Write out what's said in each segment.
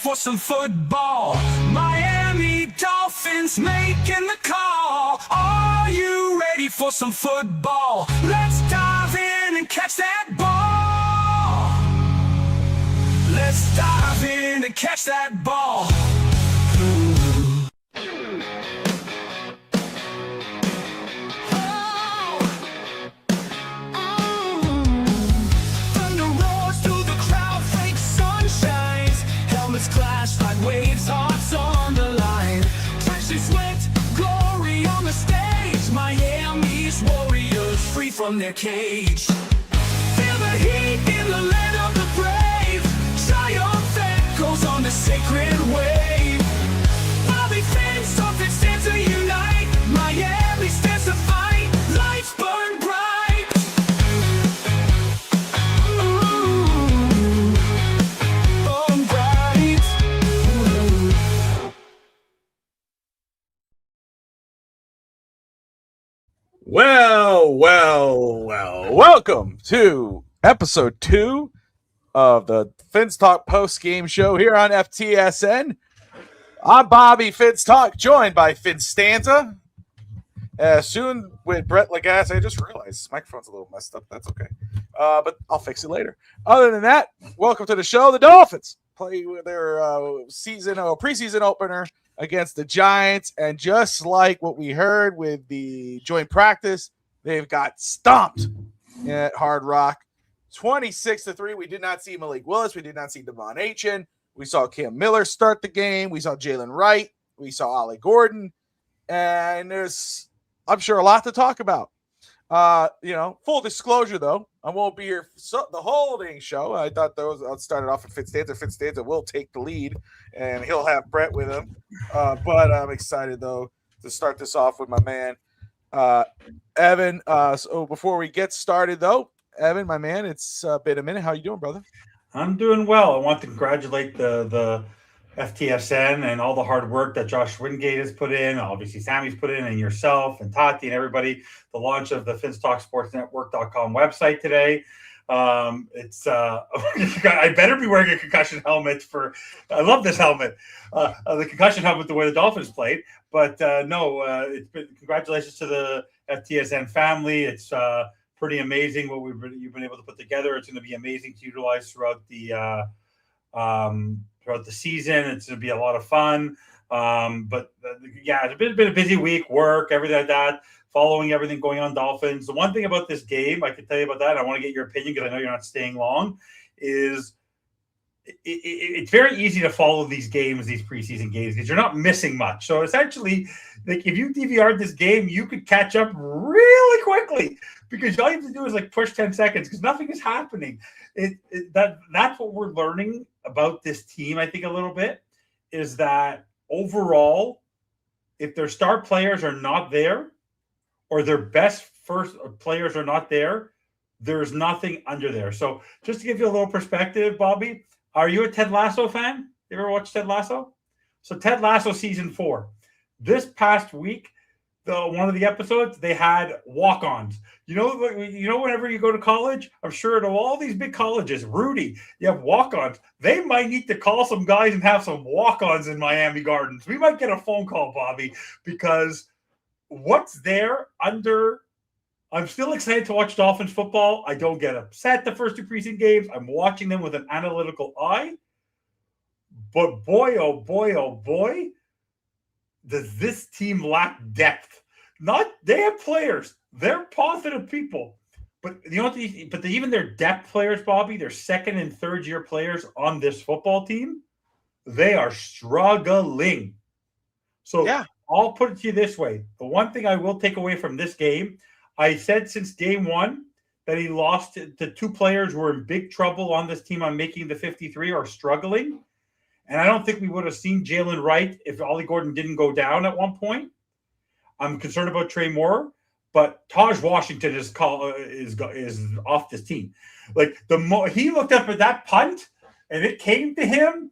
for some football? Miami Dolphins making the call. Are you ready for some football? Let's dive in and catch that ball. Let's dive in and catch that ball. Clash like waves, hearts on the line. Freshly sweat, glory on the stage. Miami's warriors free from their cage. Feel the heat in the land of the brave. Triumph echoes on the sacred wave. Bobby fans, Dolphins stand to unite. Miami stands to fight. Lights burn bright. Well. Welcome to episode 2 of the Fins Talk post-game show here on FTSN. I'm Bobby Fins Talk, joined by Fin Stanza. Soon with Brett Lagasse. I just realized this microphone's a little messed up. That's okay. But I'll fix it later. Other than that, welcome to the show. The Dolphins play their preseason opener against the Giants, and just like what we heard with the joint practice, they've got stomped at Hard Rock, 26-3. We did not see Malik Willis. We did not see Devon Achane. We saw Cam Miller start the game. We saw Jalen Wright. We saw Ollie Gordon, and there's, I'm sure, a lot to talk about. Full disclosure though, I won't be here the whole dang show. I thought I'd start it off with Fitzstanza. Fitzstanza will take the lead, and he'll have Brett with him. But I'm excited though to start this off with my man, Evan. So before we get started though, Evan, my man, it's been a minute. How you doing, brother? I'm doing well. I want to congratulate the FTSN and all the hard work that Josh Wingate has put in, obviously Sammy's put in, and yourself and Tati and everybody, the launch of the FinsTalkSportsNetwork.com website today. I better be wearing a concussion helmet I love this helmet, the concussion helmet, the way the Dolphins played. But it's been congratulations to the FTSN family. It's pretty amazing what you've been able to put together. It's going to be amazing to utilize throughout the season. It's going to be a lot of fun. It's been a busy week, work, everything like that, following everything going on Dolphins. The one thing about this game, I can tell you about that, I want to get your opinion because I know you're not staying long, is it's very easy to follow these games, these preseason games, because you're not missing much. So essentially, like if you DVR'd this game, you could catch up really quickly because all you have to do is like push 10 seconds because nothing is happening. That's what we're learning about this team, I think, a little bit, is that overall, if their star players are not there or their best first players are not there, there's nothing under there. So just to give you a little perspective, Bobby, are you a Ted Lasso fan? You ever watch Ted Lasso? So Ted Lasso season 4. This past week, one of the episodes, they had walk-ons. You know, whenever you go to college, I'm sure at all these big colleges, Rudy, you have walk-ons. They might need to call some guys and have some walk-ons in Miami Gardens. We might get a phone call, Bobby, because what's there under – I'm still excited to watch Dolphins football. I don't get upset the first 2 preseason games. I'm watching them with an analytical eye. But boy, oh boy, does this team lack depth. They have players. They're positive people. But even their depth players, Bobby, their second and third year players on this football team, they are struggling. So yeah. I'll put it to you this way. The one thing I will take away from this game, I said since game 1 that he lost to 2 players who were in big trouble on this team on making the 53 or struggling. And I don't think we would have seen Jalen Wright if Ollie Gordon didn't go down at one point. I'm concerned about Trey Moore, but Taj Washington is off this team. Like he looked up at that punt and it came to him,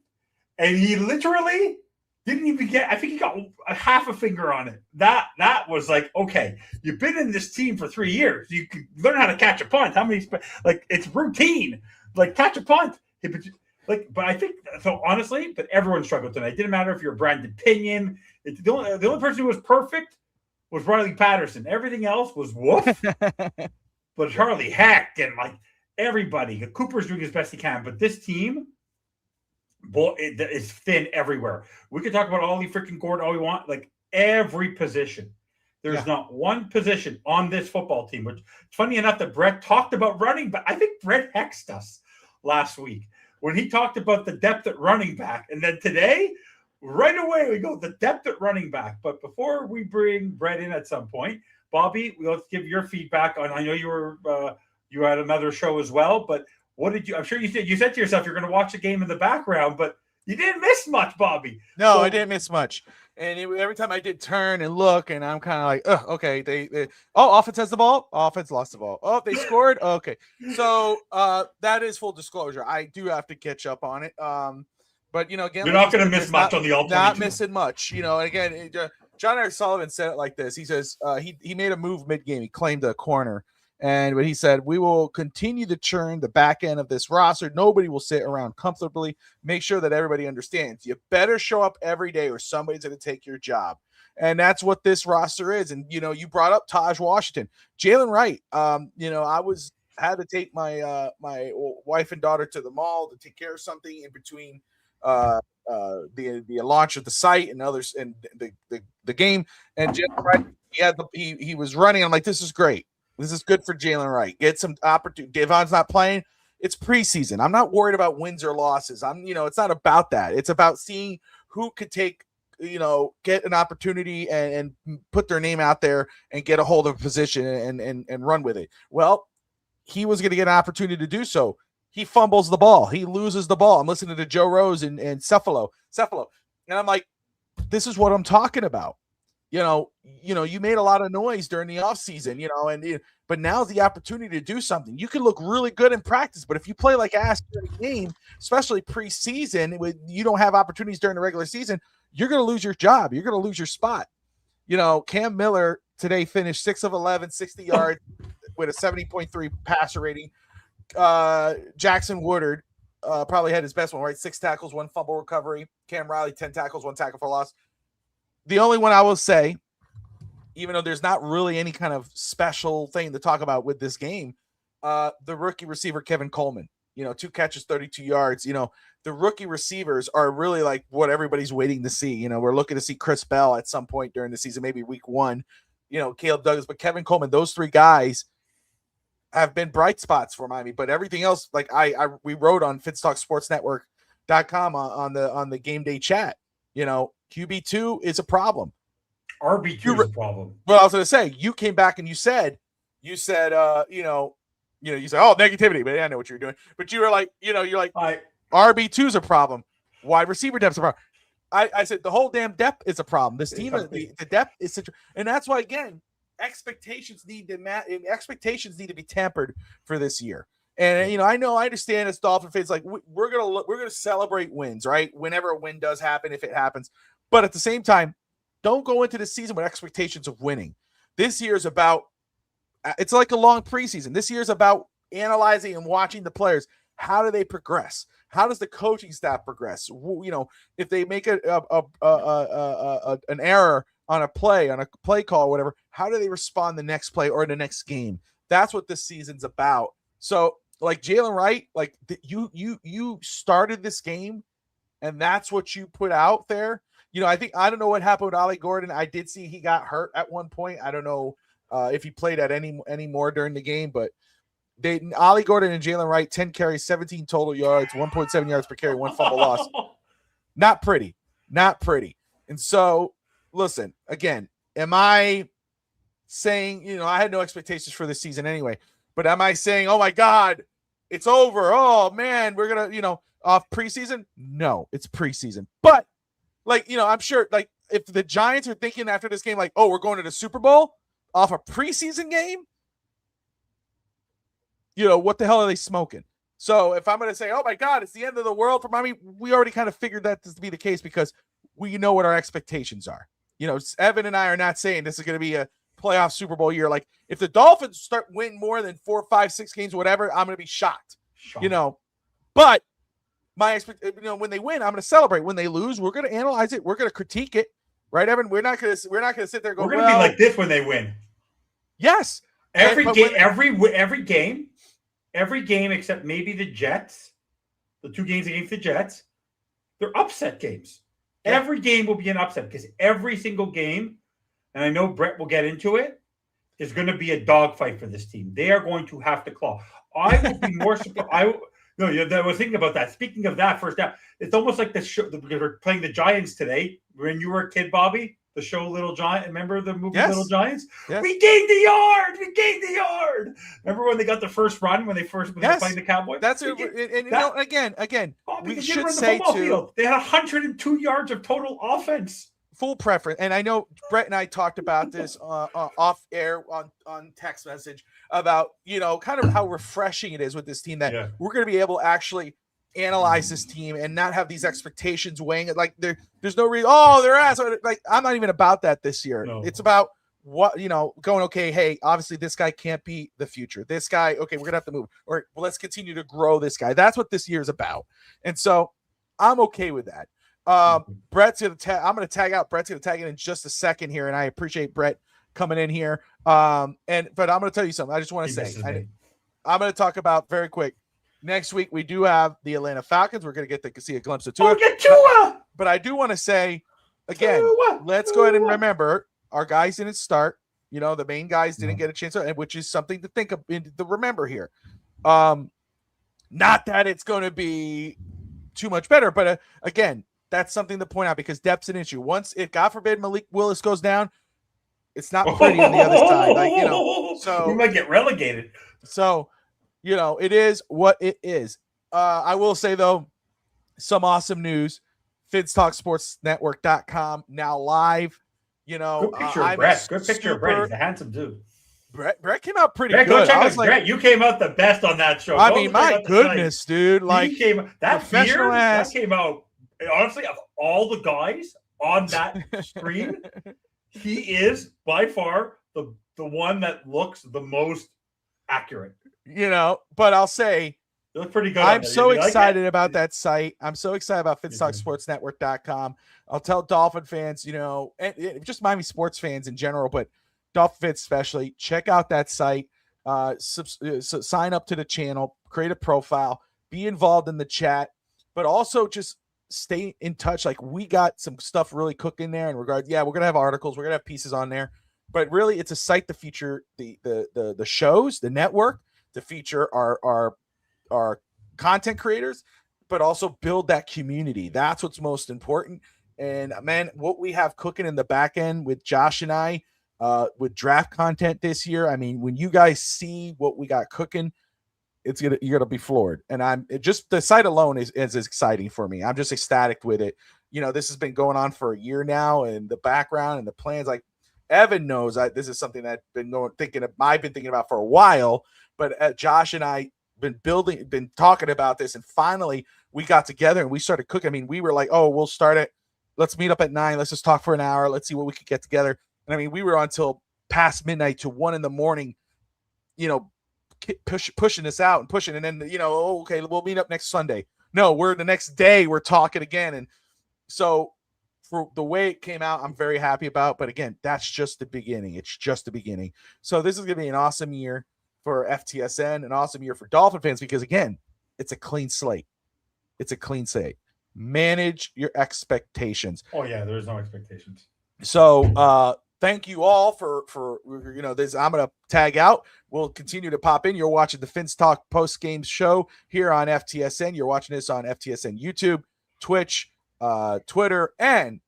and he literally didn't even get. I think he got a half a finger on it. That was like, okay, you've been in this team for 3 years. You can learn how to catch a punt. How many? Like it's routine. Like catch a punt. Like, but I think so. Honestly, but everyone struggled tonight. It didn't matter if you're Brandon Pinion. The only person who was perfect was Riley Patterson. Everything else was woof. But Charlie Heck and like everybody, Cooper's doing his best he can. But this team, boy, it's thin everywhere. We could talk about Ollie freaking Gordon all we want. Like every position. There's not one position on this football team, which it's funny enough that Brett talked about running back. I think Brett hexed us last week when he talked about the depth at running back. And then today, right away, we go the depth at running back. But before we bring Brett in at some point, Bobby, let's give your feedback on. I know you were you had another show as well, but what did you? I'm sure you said to yourself you're going to watch the game in the background, but you didn't miss much, Bobby. No, I didn't miss much. And every time I did turn and look, and I'm kind of like, oh, okay. They offense has the ball. Offense lost the ball. Oh, they scored. Okay. So that is full disclosure. I do have to catch up on it. But again, you're not going to miss much on the all. Not missing much. And again, John Eric Sullivan said it like this. He says he made a move mid-game. He claimed a corner. But he said, we will continue to churn the back end of this roster. Nobody will sit around comfortably. Make sure that everybody understands. You better show up every day or somebody's going to take your job. And that's what this roster is. And, you brought up Taj Washington. Jalen Wright, I had to take my my wife and daughter to the mall to take care of something in between the launch of the site and others and the game. And Jalen Wright, he was running. I'm like, this is great. This is good for Jalen Wright. Get some opportunity. Devon's not playing. It's preseason. I'm not worried about wins or losses. It's not about that. It's about seeing who could take, get an opportunity and put their name out there and get a hold of a position and run with it. Well, he was going to get an opportunity to do so. He fumbles the ball. He loses the ball. I'm listening to Joe Rose and Cephalo. And I'm like, this is what I'm talking about. You made a lot of noise during the offseason, but now's the opportunity to do something. You can look really good in practice, but if you play like ass during the game, especially preseason, when you don't have opportunities during the regular season, you're going to lose your job. You're going to lose your spot. Cam Miller today finished 6 of 11, 60 yards with a 70.3 passer rating. Jackson Woodard probably had his best one, right? 6 tackles, 1 fumble recovery. Cam Riley, 10 tackles, 1 tackle for loss. The only one I will say, even though there's not really any kind of special thing to talk about with this game, the rookie receiver, Kevin Coleman, 2 catches, 32 yards. The rookie receivers are really like what everybody's waiting to see. We're looking to see Chris Bell at some point during the season, maybe week 1, Caleb Douglas, but Kevin Coleman, those 3 guys have been bright spots for Miami, but everything else, like we wrote on FitzTalkSportsNetwork.com on the game day chat, QB2 is a problem. RB2 is a problem. Well, I was going to say, you came back and you said, you said, oh, negativity, but I know what you're doing. But you were like, you're like, RB2 is a problem. Wide receiver depth is a problem. I said the whole damn depth is a problem. This team, the depth is such, and that's why again, expectations need to be tempered for this year. And I understand as Dolphin fans, like we're gonna celebrate wins, right? Whenever a win does happen, if it happens. But at the same time, don't go into the season with expectations of winning. This year is about. It's like a long preseason. This year is about analyzing and watching the players. How do they progress? How does the coaching staff progress? If they make an error on a play call, or whatever, how do they respond the next play or the next game? That's what this season's about. So, like Jalen Wright, like you started this game, and that's what you put out there. I don't know what happened with Ollie Gordon. I did see he got hurt at one point. I don't know if he played at any more during the game, but Ollie Gordon and Jalen Wright, 10 carries, 17 total yards, 1.7 yards per carry, 1 fumble loss. Not pretty. And so, listen, again, am I saying, I had no expectations for this season anyway, but am I saying, oh my God, it's over. Oh man, we're going to, off preseason? No, it's preseason. But I'm sure if the Giants are thinking after this game, oh, we're going to the Super Bowl off a preseason game, what the hell are they smoking? So if I'm going to say, oh my God, it's the end of the world for Miami, we already kind of figured that to be the case because we know what our expectations are. Evan and I are not saying this is going to be a playoff Super Bowl year. Like if the Dolphins start winning more than 4, 5, 6 games, whatever, I'm going to be shocked. But when they win, I'm going to celebrate. When they lose, we're going to analyze it. We're going to critique it, right, Evan? We're not going to sit there and go, we're going to be like this when they win. Yes. Every game except maybe the Jets, the 2 games against the Jets, they're upset games. Yeah. Every game will be an upset because every single game, and I know Brett will get into it, is going to be a dogfight for this team. They are going to have to claw. I would be more surprised. I was thinking about that. Speaking of that, first down, it's almost like the show because we're playing the Giants today. When you were a kid, Bobby, the show Little Giant. Remember the movie Little Giants? Yes. We gained the yard. We gained the yard. Remember when they got the first run when they were playing the Cowboys? That's it. And again, Bobby, we should say too. They had 102 yards of total offense. Full preference, and I know Brett and I talked about this off air on text message about kind of how refreshing it is with this team that we're going to be able to actually analyze this team and not have these expectations weighing it. Like there's no reason. Oh, their ass. Like I'm not even about that this year. No. It's about what going. Okay, hey, obviously this guy can't be the future. This guy, okay, we're gonna have to move, or let's continue to grow this guy. That's what this year is about, and so I'm okay with that. Brett's gonna I'm gonna tag out. Brett's gonna tag in just a second here, and I appreciate Brett coming in here. But I'm gonna tell you something. I just want to say I'm gonna talk about very quick. Next week we do have the Atlanta Falcons. We're gonna get to see a glimpse of Tua. Get Tua! But I do want to say again, let's go ahead and remember our guys didn't start. The main guys didn't get a chance, which is something to think of to remember here. Not that it's going to be too much better, but again. That's something to point out because depth's an issue. Once, if God forbid Malik Willis goes down, it's not pretty on the other side. So we might get relegated. So, it is what it is. I will say though, some awesome news. FinsTalkSportsNetwork.com now live. Good picture of Brett. Good picture of Brett. He's a handsome dude. Brett came out pretty good. Brett, you came out the best on that show. I mean, my goodness, dude! Like that beard, that came out. Honestly, of all the guys on that screen, he is by far the one that looks the most accurate. But I'll say you look pretty good. I'm so excited about that site. I'm so excited about FinsTalkSportsNetwork.com. I'll tell Dolphin fans, and just Miami sports fans in general, but Dolphin fans especially, check out that site. Sign up to the channel, create a profile, be involved in the chat, but also just stay in touch. Like we got some stuff really cooking there in regard. Yeah, we're gonna have articles, we're gonna have pieces on there, but really it's a site to feature the shows, the network, to feature our content creators, but also build that community. That's what's most important. And man, what we have cooking in the back end with Josh and I with draft content this year. I mean, when you guys see what we got cooking, you're gonna be floored. And just the site alone is exciting for me. I'm just ecstatic with it. This has been going on for a year now, and the background and the plans. Like Evan knows, this is something that I've been thinking about for a while. But Josh and I been talking about this, and finally we got together and we started cooking. I mean, we were like, oh, we'll start it. Let's meet up at 9. Let's just talk for an hour. Let's see what we could get together. And I mean, we were on until past midnight to 1 a.m. Pushing this out and pushing, and then okay, we'll meet up next Sunday. No, we're the next day we're talking again. And so for the way it came out, I'm very happy about. But again, that's just the beginning. It's just the beginning. So this is gonna be an awesome year for FTSN, an awesome year for Dolphin fans, because again, it's a clean slate. Manage your expectations. Oh yeah, there's no expectations. So thank you all for this. I'm gonna tag out. We'll continue to pop in. You're watching the Fins Talk post game show here on FTSN. You're watching this on FTSN YouTube, Twitch, Twitter, and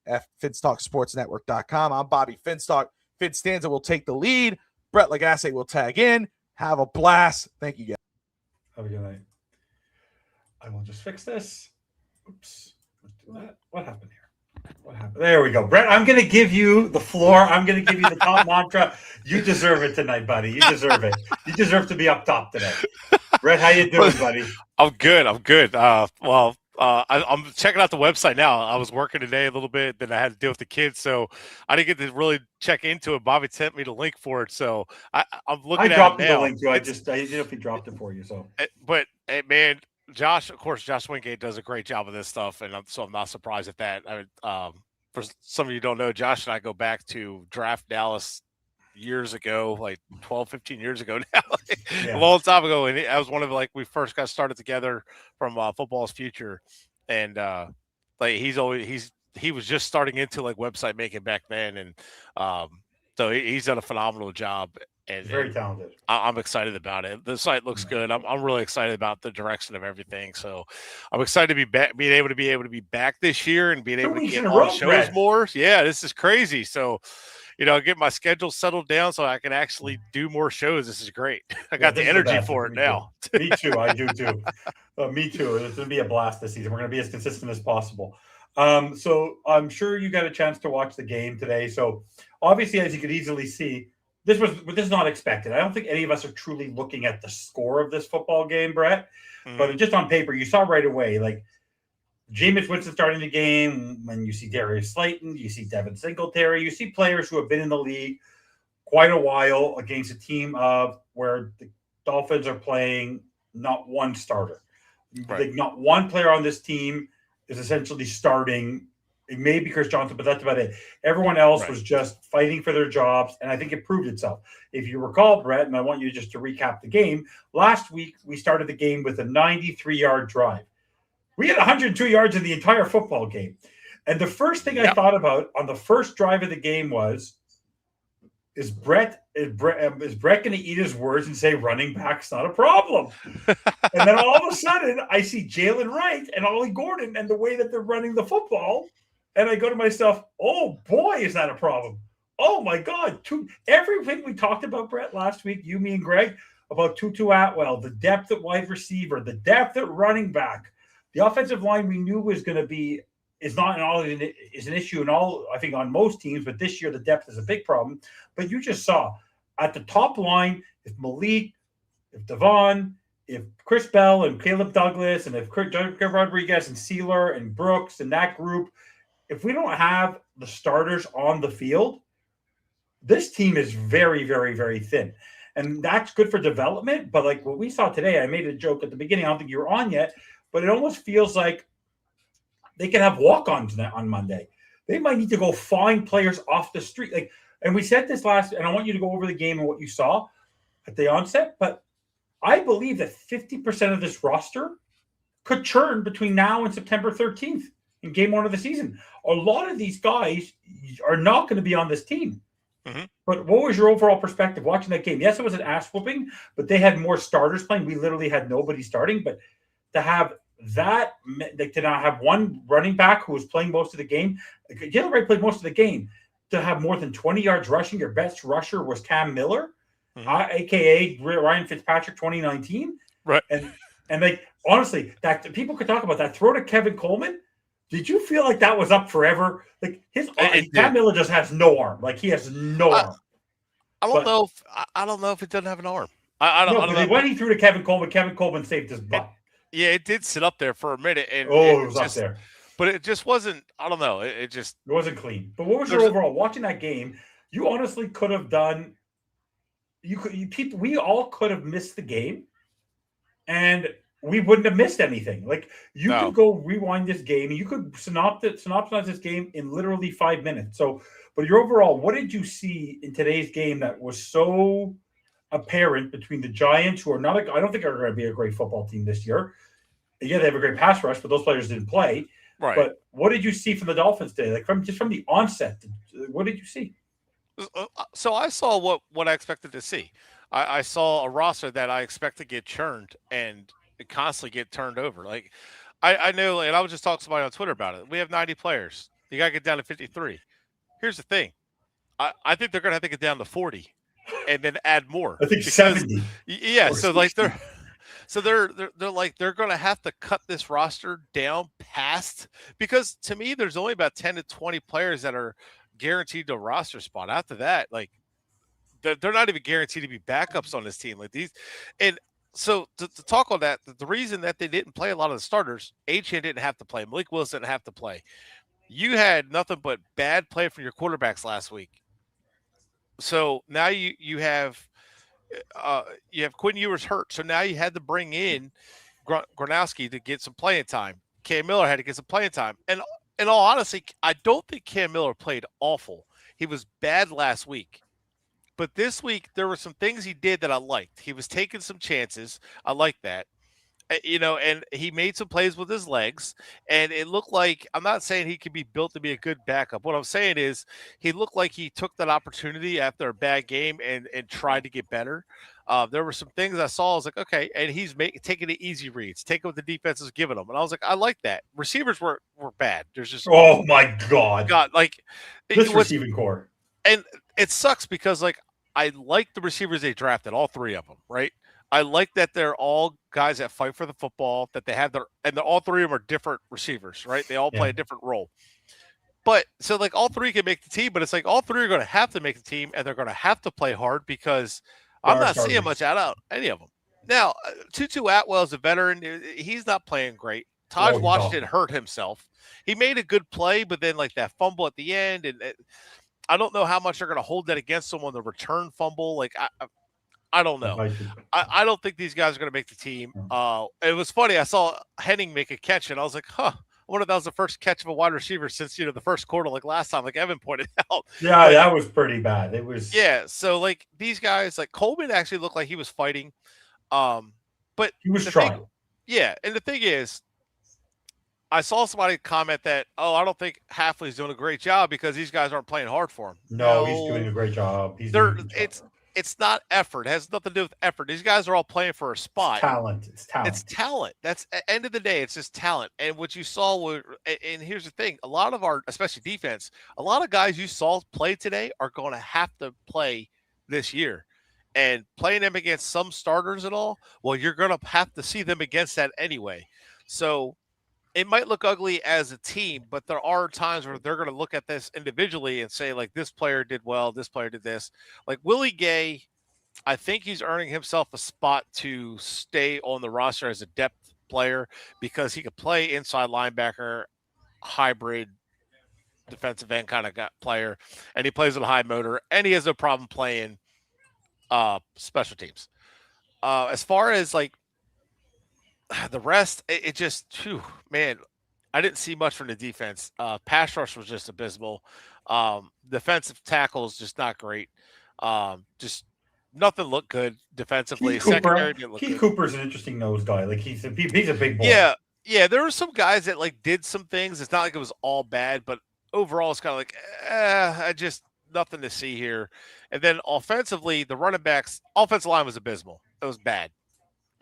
FinsTalkSportsNetwork.com. I'm Bobby Finstalk. Finn Stanza will take the lead. Brett Lagasse will tag in. Have a blast. Thank you, guys. Have a good night. I will just fix this. Oops. Let's do that. What happened here? What happened? There we go. Brett, I'm going to give you the floor. I'm going to give you the top mantra. You deserve it tonight, buddy. You deserve it. You deserve to be up top today. Brett, how you doing, buddy? I'm good. I'm checking out the website now. I was working today a little bit, then I had to deal with the kids, so I didn't get to really check into it. Bobby sent me the link for it, so I'm looking at it now. I dropped the link too. I didn't know if he dropped it for you. So, but man, Josh, of course, Josh Wingate does a great job of this stuff, and I'm not surprised at that. For some of you who don't know, Josh and I go back to Draft Dallas years ago, like 12, 15 years ago now, a Yeah. long time ago. And I was one of like we first got started together from Football's Future, and like he was just starting into like website making back then, and so he's done a phenomenal job. And, He's very and talented. I'm excited about it. The site looks good. I'm really excited about the direction of everything. So I'm excited to be back, being able to be back this year and being 2 able to weeks get in a on row, shows Brett. more. Yeah, this is crazy. So, get my schedule settled down so I can actually do more shows. This is great. I got this the is the energy best. for it Me now. too. Me too. I do too. Me too. It's going to be a blast this season. We're going to be as consistent as possible. So I'm sure you got a chance to watch the game today. So obviously, as you could easily see, this is not expected. I don't think any of us are truly looking at the score of this football game, Brett. But just on paper, you saw right away, like Jameis Winston starting the game. When you see Darius Slayton, you see Devin Singletary, you see players who have been in the league quite a while against a team of where the Dolphins are playing not one starter. Right. Like not one player on this team is essentially starting. It may be Chris Johnson, but that's about it. Everyone else was just fighting for their jobs, and I think it proved itself. If you recall, Brett, and I want you just to recap the game, last week we started the game with a 93-yard drive. We had 102 yards in the entire football game. And the first thing I thought about on the first drive of the game was, is Brett going to eat his words and say running back's not a problem? And then all of a sudden, I see Jalen Wright and Ollie Gordon and the way that they're running the football. And I go to myself, oh, boy, is that a problem. Oh, my God. Everything we talked about, Brett, last week, you, me, and Greg, about Tutu Atwell, the depth at wide receiver, the depth at running back, the offensive line we knew was going to be is an issue in all, I think, on most teams, but this year the depth is a big problem. But you just saw at the top line, if Malik, if Devon, if Chris Bell and Caleb Douglas, and if Rodriguez and Sealer and Brooks and that group, if we don't have the starters on the field, this team is very, very, very thin. And that's good for development. But like what we saw today, I made a joke at the beginning. I don't think you were on yet, but it almost feels like they can have walk-ons on Monday. They might need to go find players off the street. And we said this last, and I want you to go over the game and what you saw at the onset. But I believe that 50% of this roster could churn between now and September 13th in game one of the season. A lot of these guys are not going to be on this team. Mm-hmm. But what was your overall perspective watching that game? Yes, it was an ass whooping, but they had more starters playing. We literally had nobody starting. But to have that, they did not have one running back who was playing most of the game. Jalen Wright played most of the game. To have more than 20 yards rushing, your best rusher was Cam Miller, aka Ryan Fitzpatrick 2019. Right. And like honestly, that people could talk about that throw to Kevin Coleman. Did you feel like that was up forever? Like Cam Miller just has no arm. Like he has no arm. I don't know if it doesn't have an arm. I don't know. When he threw to Kevin Coleman saved his butt. It did sit up there for a minute. And it was up there. But it just wasn't, I don't know. It wasn't clean. But what was your overall watching that game? You honestly could have done, we all could have missed the game and we wouldn't have missed anything. Like you could go rewind this game and you could synopsize this game in literally 5 minutes. So, but your overall, what did you see in today's game that was so apparent between the Giants, who are not, I don't think are going to be a great football team this year. Yeah, they have a great pass rush, but those players didn't play. Right. But what did you see from the Dolphins today? Like from the onset, what did you see? So I saw what I expected to see. I saw a roster that I expect to get churned and constantly get turned over. Like I know, and I was just talking to somebody on Twitter about it. We have 90 players. You got to get down to 53. Here's the thing. I think they're going to have to get down to 40 and then add more. I think 70. Yeah. So 60. Like they're going to have to cut this roster down past, because to me, there's only about 10 to 20 players that are guaranteed to a roster spot. After that, like they're not even guaranteed to be backups on this team like these. And so to talk on that, the reason that they didn't play a lot of the starters, Achane didn't have to play. Malik Willis didn't have to play. You had nothing but bad play from your quarterbacks last week. So now you have Quinn Ewers hurt. So now you had to bring in Gronkowski to get some playing time. Cam Miller had to get some playing time. And in all honesty, I don't think Cam Miller played awful. He was bad last week. But this week, there were some things he did that I liked. He was taking some chances. I like that. And he made some plays with his legs, and it looked like, I'm not saying he could be built to be a good backup. What I'm saying is he looked like he took that opportunity after a bad game and tried to get better. There were some things I saw. I was like, okay, and he's taking the easy reads, taking what the defense is giving him, and I was like, I like that. Receivers were bad. There's just oh my god, like this receiving core, and it sucks because like I like the receivers they drafted, all three of them, right? I like that they're all guys that fight for the football, that they have all three of them are different receivers, right? They all play a different role. But so like all three can make the team, but it's like all three are going to have to make the team, and they're going to have to play hard because I'm not seeing much out of any of them. Now, Tutu Atwell is a veteran. He's not playing great. Taj Washington hurt himself. He made a good play, but then like that fumble at the end, and I don't know how much they're going to hold that against him on the return fumble. Like I don't know. I don't think these guys are going to make the team. It was funny. I saw Henning make a catch, and I was like, I wonder if that was the first catch of a wide receiver since, the first quarter, like last time, like Evan pointed out. Yeah, that was pretty bad. It was. Yeah, so, like, these guys, like, Coleman actually looked like he was fighting. But he was trying. And the thing is, I saw somebody comment that, I don't think Hafley's doing a great job because these guys aren't playing hard for him. No, he's doing a great job. It's not effort. It has nothing to do with effort. These guys are all playing for a spot. It's talent. It's talent. That's at the end of the day, it's just talent. And what you saw and here's the thing, a lot of our, especially defense, a lot of guys you saw play today are going to have to play this year. And playing them against some starters and all, well, you're going to have to see them against that anyway. So it might look ugly as a team, but there are times where they're going to look at this individually and say, like, this player did well, this player did this. Like Willie Gay, I think he's earning himself a spot to stay on the roster as a depth player because he could play inside linebacker, hybrid defensive end kind of player, and he plays with a high motor, and he has no problem playing special teams. As far as like the rest, it just, man, I didn't see much from the defense. Pass rush was just abysmal. Defensive tackles just not great. Just nothing looked good defensively. Keith Cooper's an interesting nose guy. Like he's a big boy. Yeah. There were some guys that like did some things. It's not like it was all bad, but overall, it's kind of like, I just nothing to see here. And then offensively, the running backs, offensive line was abysmal. It was bad,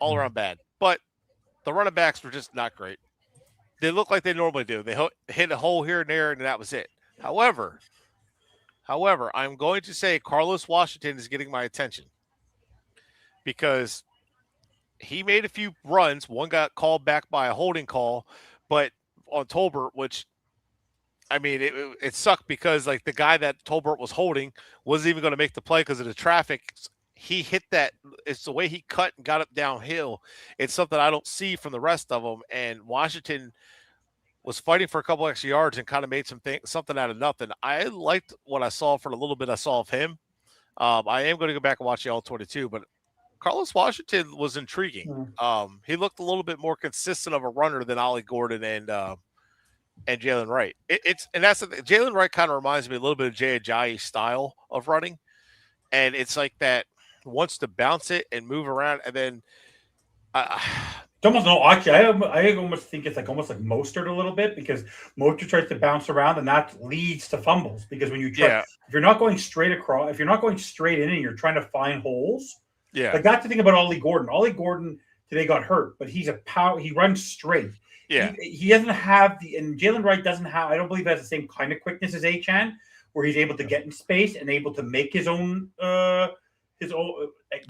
all around bad. But the running backs were just not great. They look like they normally do. They hit a hole here and there, and that was it. However, I'm going to say Carlos Washington is getting my attention because he made a few runs. One got called back by a holding call, but on Tolbert, which, I mean, it sucked because like the guy that Tolbert was holding wasn't even going to make the play because of the traffic. He hit that. It's the way he cut and got up downhill. It's something I don't see from the rest of them. And Washington was fighting for a couple extra yards and kind of made something out of nothing. I liked what I saw for the little bit I saw of him. I am going to go back and watch the All-22, but Carlos Washington was intriguing. He looked a little bit more consistent of a runner than Ollie Gordon and Jalen Wright. And that's Jalen Wright kind of reminds me a little bit of Jay Ajayi style of running, and it's like that wants to bounce it and move around, and then actually, I almost think it's like almost like Mostert a little bit because Mostert tries to bounce around, and that leads to fumbles. Because when you try, if you're not going straight across, if you're not going straight in, and you're trying to find holes, like that's the thing about Ollie Gordon. Ollie Gordon today got hurt, but he's he runs straight. Yeah, he doesn't have and Jalen Wright doesn't have. I don't believe has the same kind of quickness as Achane, where he's able to get in space and able to make his own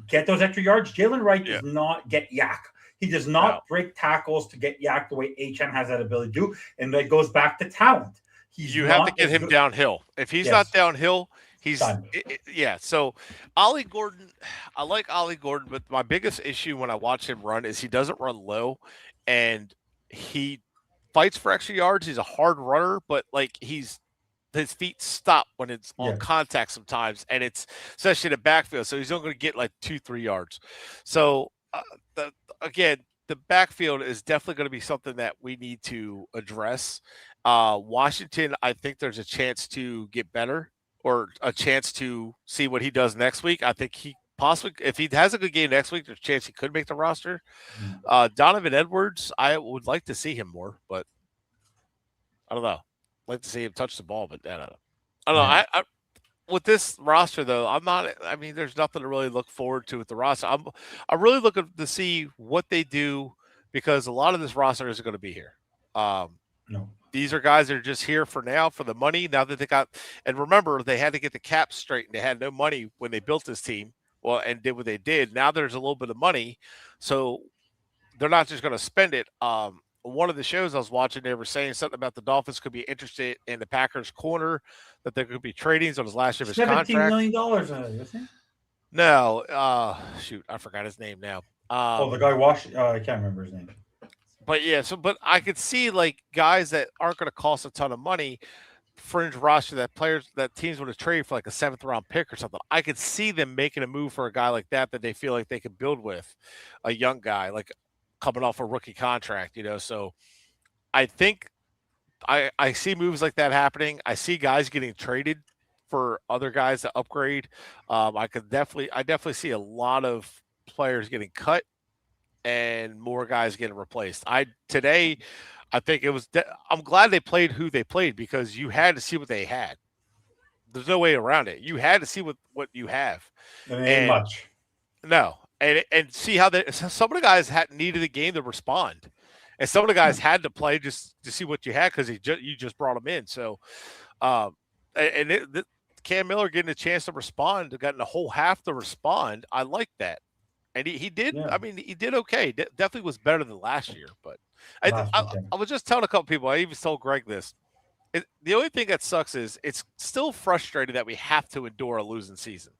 get those extra yards. Jalen Wright does not get yak. He does not break tackles to get yak the way Achane has that ability to do, and that goes back to talent. You have to get him downhill. If he's not downhill, he's So Ollie Gordon, I like Ollie Gordon, but my biggest issue when I watch him run is he doesn't run low, and he fights for extra yards. He's a hard runner, but like his feet stop when it's on contact sometimes, and it's especially in the backfield. So he's only going to get like 2-3 yards. So again, the backfield is definitely going to be something that we need to address. Washington, I think there's a chance to get better or a chance to see what he does next week. I think he possibly, if he has a good game next week, there's a chance he could make the roster. Donovan Edwards, I would like to see him more, but I don't know. I'd like to see him touch the ball, but I don't know. I with this roster, though, I'm not. I mean, there's nothing to really look forward to with the roster. I'm really looking to see what they do because a lot of this roster isn't going to be here. No. These are guys that are just here for now for the money. Now that they got, and remember, they had to get the cap straight, and they had no money when they built this team. Well, and did what they did. Now there's a little bit of money, so they're not just going to spend it. One of the shows I was watching, they were saying something about the Dolphins could be interested in the Packers corner, that there could be tradings on his last year of his contract. $17 million on it, isn't it? No, shoot, I forgot his name now. The guy I can't remember his name. But yeah, but I could see like guys that aren't going to cost a ton of money, fringe roster that teams would have traded for like a 7th round pick or something. I could see them making a move for a guy like that they feel like they could build with, a young guy like coming off a rookie contract, So I think I see moves like that happening. I see guys getting traded for other guys to upgrade. I definitely see a lot of players getting cut and more guys getting replaced. Today, I think it was. I'm glad they played who they played because you had to see what they had. There's no way around it. You had to see what you have. And it ain't much. No, and see how some of the guys needed a game to respond, and some of the guys had to play just to see what you had because you just brought them in. So, Cam Miller getting a chance to respond, getting a whole half to respond. I like that. And he did. Yeah. I mean, he did okay. Definitely was better than last year. But I was just telling a couple people. I even told Greg this. The only thing that sucks is it's still frustrating that we have to endure a losing season.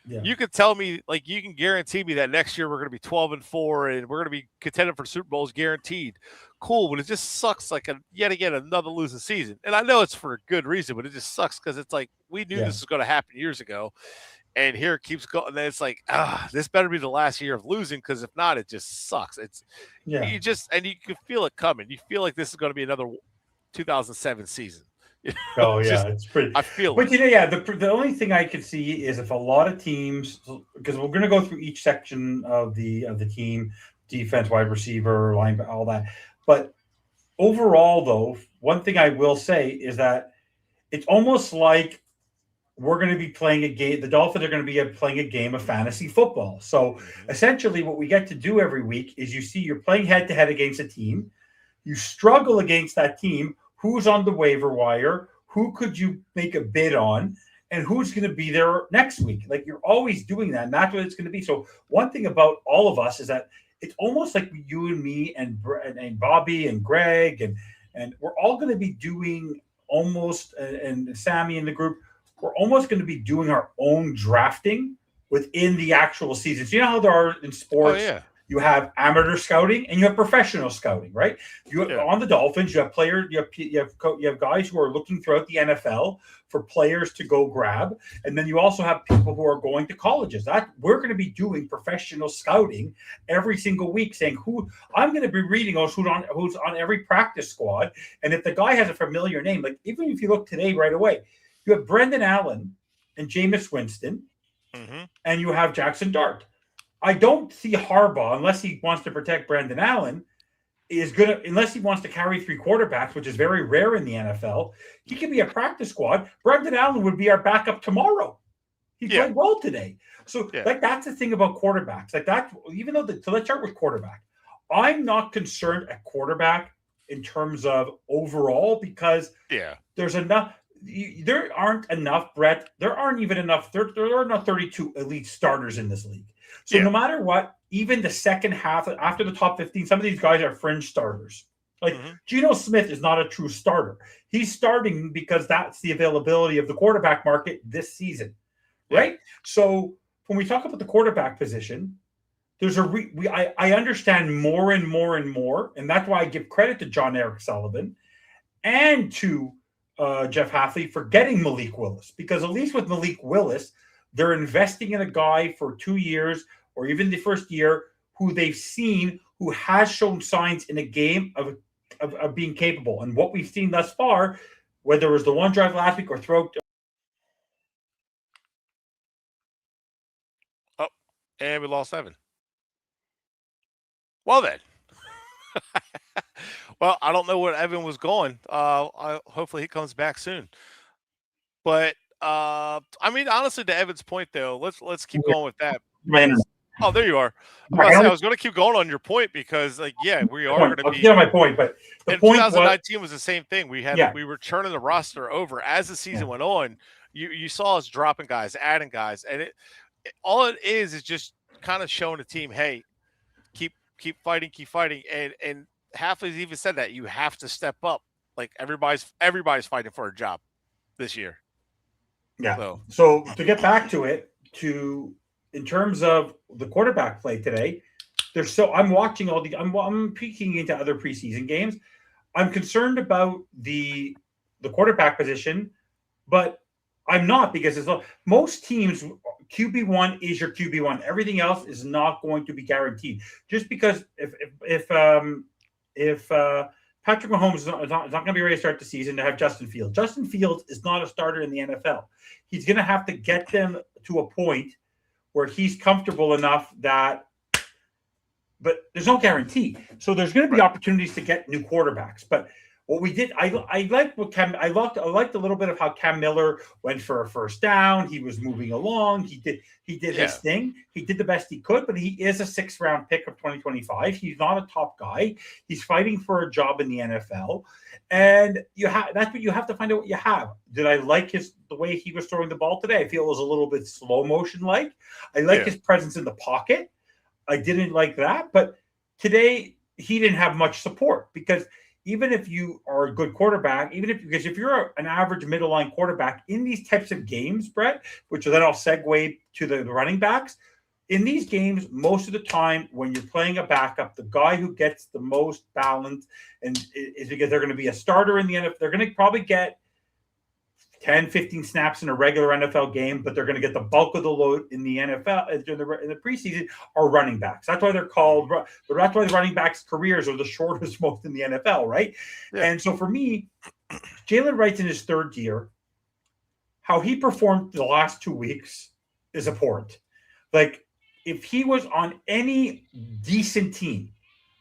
Yeah. You could tell me, like, you can guarantee me that next year we're going to be 12-4 and we're going to be contending for Super Bowls guaranteed. Cool, but it just sucks like yet again another losing season. And I know it's for a good reason, but it just sucks because it's like we knew this was going to happen years ago. And here it keeps going. And then it's like, this better be the last year of losing because if not, it just sucks. You can feel it coming. You feel like this is going to be another 2007 season. Oh yeah, it's pretty. I feel. But the only thing I could see is if a lot of teams, because we're going to go through each section of the team, defense, wide receiver, linebacker, all that. But overall, though, one thing I will say is that it's almost like we're going to be playing a game. The Dolphins are going to be playing a game of fantasy football. So essentially what we get to do every week is you're playing head-to-head against a team. You struggle against that team. Who's on the waiver wire? Who could you make a bid on? And who's going to be there next week? Like, you're always doing that. And that's what it's going to be. So one thing about all of us is that it's almost like you and me and Bobby and Greg and we're all going to be doing almost, and Sammy in the group, we're almost going to be doing our own drafting within the actual season. So you know how there are in sports, you have amateur scouting and you have professional scouting, right? On the Dolphins, you have players, you have guys who are looking throughout the NFL for players to go grab, and then you also have people who are going to colleges. That we're going to be doing professional scouting every single week, saying who I'm going to be reading who's on every practice squad, and if the guy has a familiar name, like even if you look today right away. You have Brendan Allen and Jameis Winston, and you have Jackson Dart. I don't see Harbaugh, unless he wants to protect Brendan Allen, unless he wants to carry 3 quarterbacks, which is very rare in the NFL. He can be a practice squad. Brendan Allen would be our backup tomorrow. He played well today. So that's the thing about quarterbacks. Like that, even though so let's start with quarterback. I'm not concerned at quarterback in terms of overall because there's enough. There aren't enough, Brett. There aren't even enough. There are not 32 elite starters in this league. So no matter what, even the second half, after the top 15, some of these guys are fringe starters. Like Geno Smith is not a true starter. He's starting because that's the availability of the quarterback market this season, right? So when we talk about the quarterback position, there's I understand more and more and more, and that's why I give credit to John Eric Sullivan and to Jeff Hafley for getting Malik Willis, because at least with Malik Willis, they're investing in a guy for 2 years or even the first year who they've seen who has shown signs in a game of being capable. And what we've seen thus far, whether it was the one drive last week or throughout. Oh, and we lost Evan. Well then. Well, I don't know where Evan was going. Hopefully he comes back soon. But I mean, honestly, to Evan's point though, let's keep going with that. Oh, there you are. I was going to keep going on your point because, like, yeah, we are going to be. Yeah, my point. But the point 2019 was the same thing. We were turning the roster over as the season went on. You saw us dropping guys, adding guys, and all it is just kind of showing the team, hey, keep fighting, and half has even said that you have to step up. Like everybody's fighting for a job this year. Yeah. So to get back to it, in terms of the quarterback play today, I'm watching I'm peeking into other preseason games. I'm concerned about the quarterback position, but I'm not, because most teams QB1 is your QB1. Everything else is not going to be guaranteed. Just because if Patrick Mahomes is not going to be ready to start the season to have Justin Fields. Justin Fields is not a starter in the NFL. He's going to have to get them to a point where he's comfortable enough that, but there's no guarantee. So there's going to be opportunities to get new quarterbacks. But what we did, I liked a little bit of how Cam Miller went for a first down. He was moving along. He did his thing. He did the best he could, but he is a 6th round pick of 2025. He's not a top guy. He's fighting for a job in the NFL. And that's what you have to find out what you have. Did I like the way he was throwing the ball today? I feel it was a little bit slow motion like. I like his presence in the pocket. I didn't like that. But today he didn't have much support, because even if you are a good quarterback, because if you're an average middle line quarterback in these types of games, Brett, which then I'll segue to the running backs, in these games, most of the time when you're playing a backup, the guy who gets the most balance is because they're going to be a starter in the NFL. They're going to probably get 10, 15 snaps in a regular NFL game, but they're going to get the bulk of the load in the NFL in the preseason are running backs. That's why they're called. That's why the running backs' careers are the shortest most in the NFL, right? Yeah. And so for me, Jalen Wright's in his 3rd year. How he performed the last 2 weeks is abhorrent. Like, if he was on any decent team,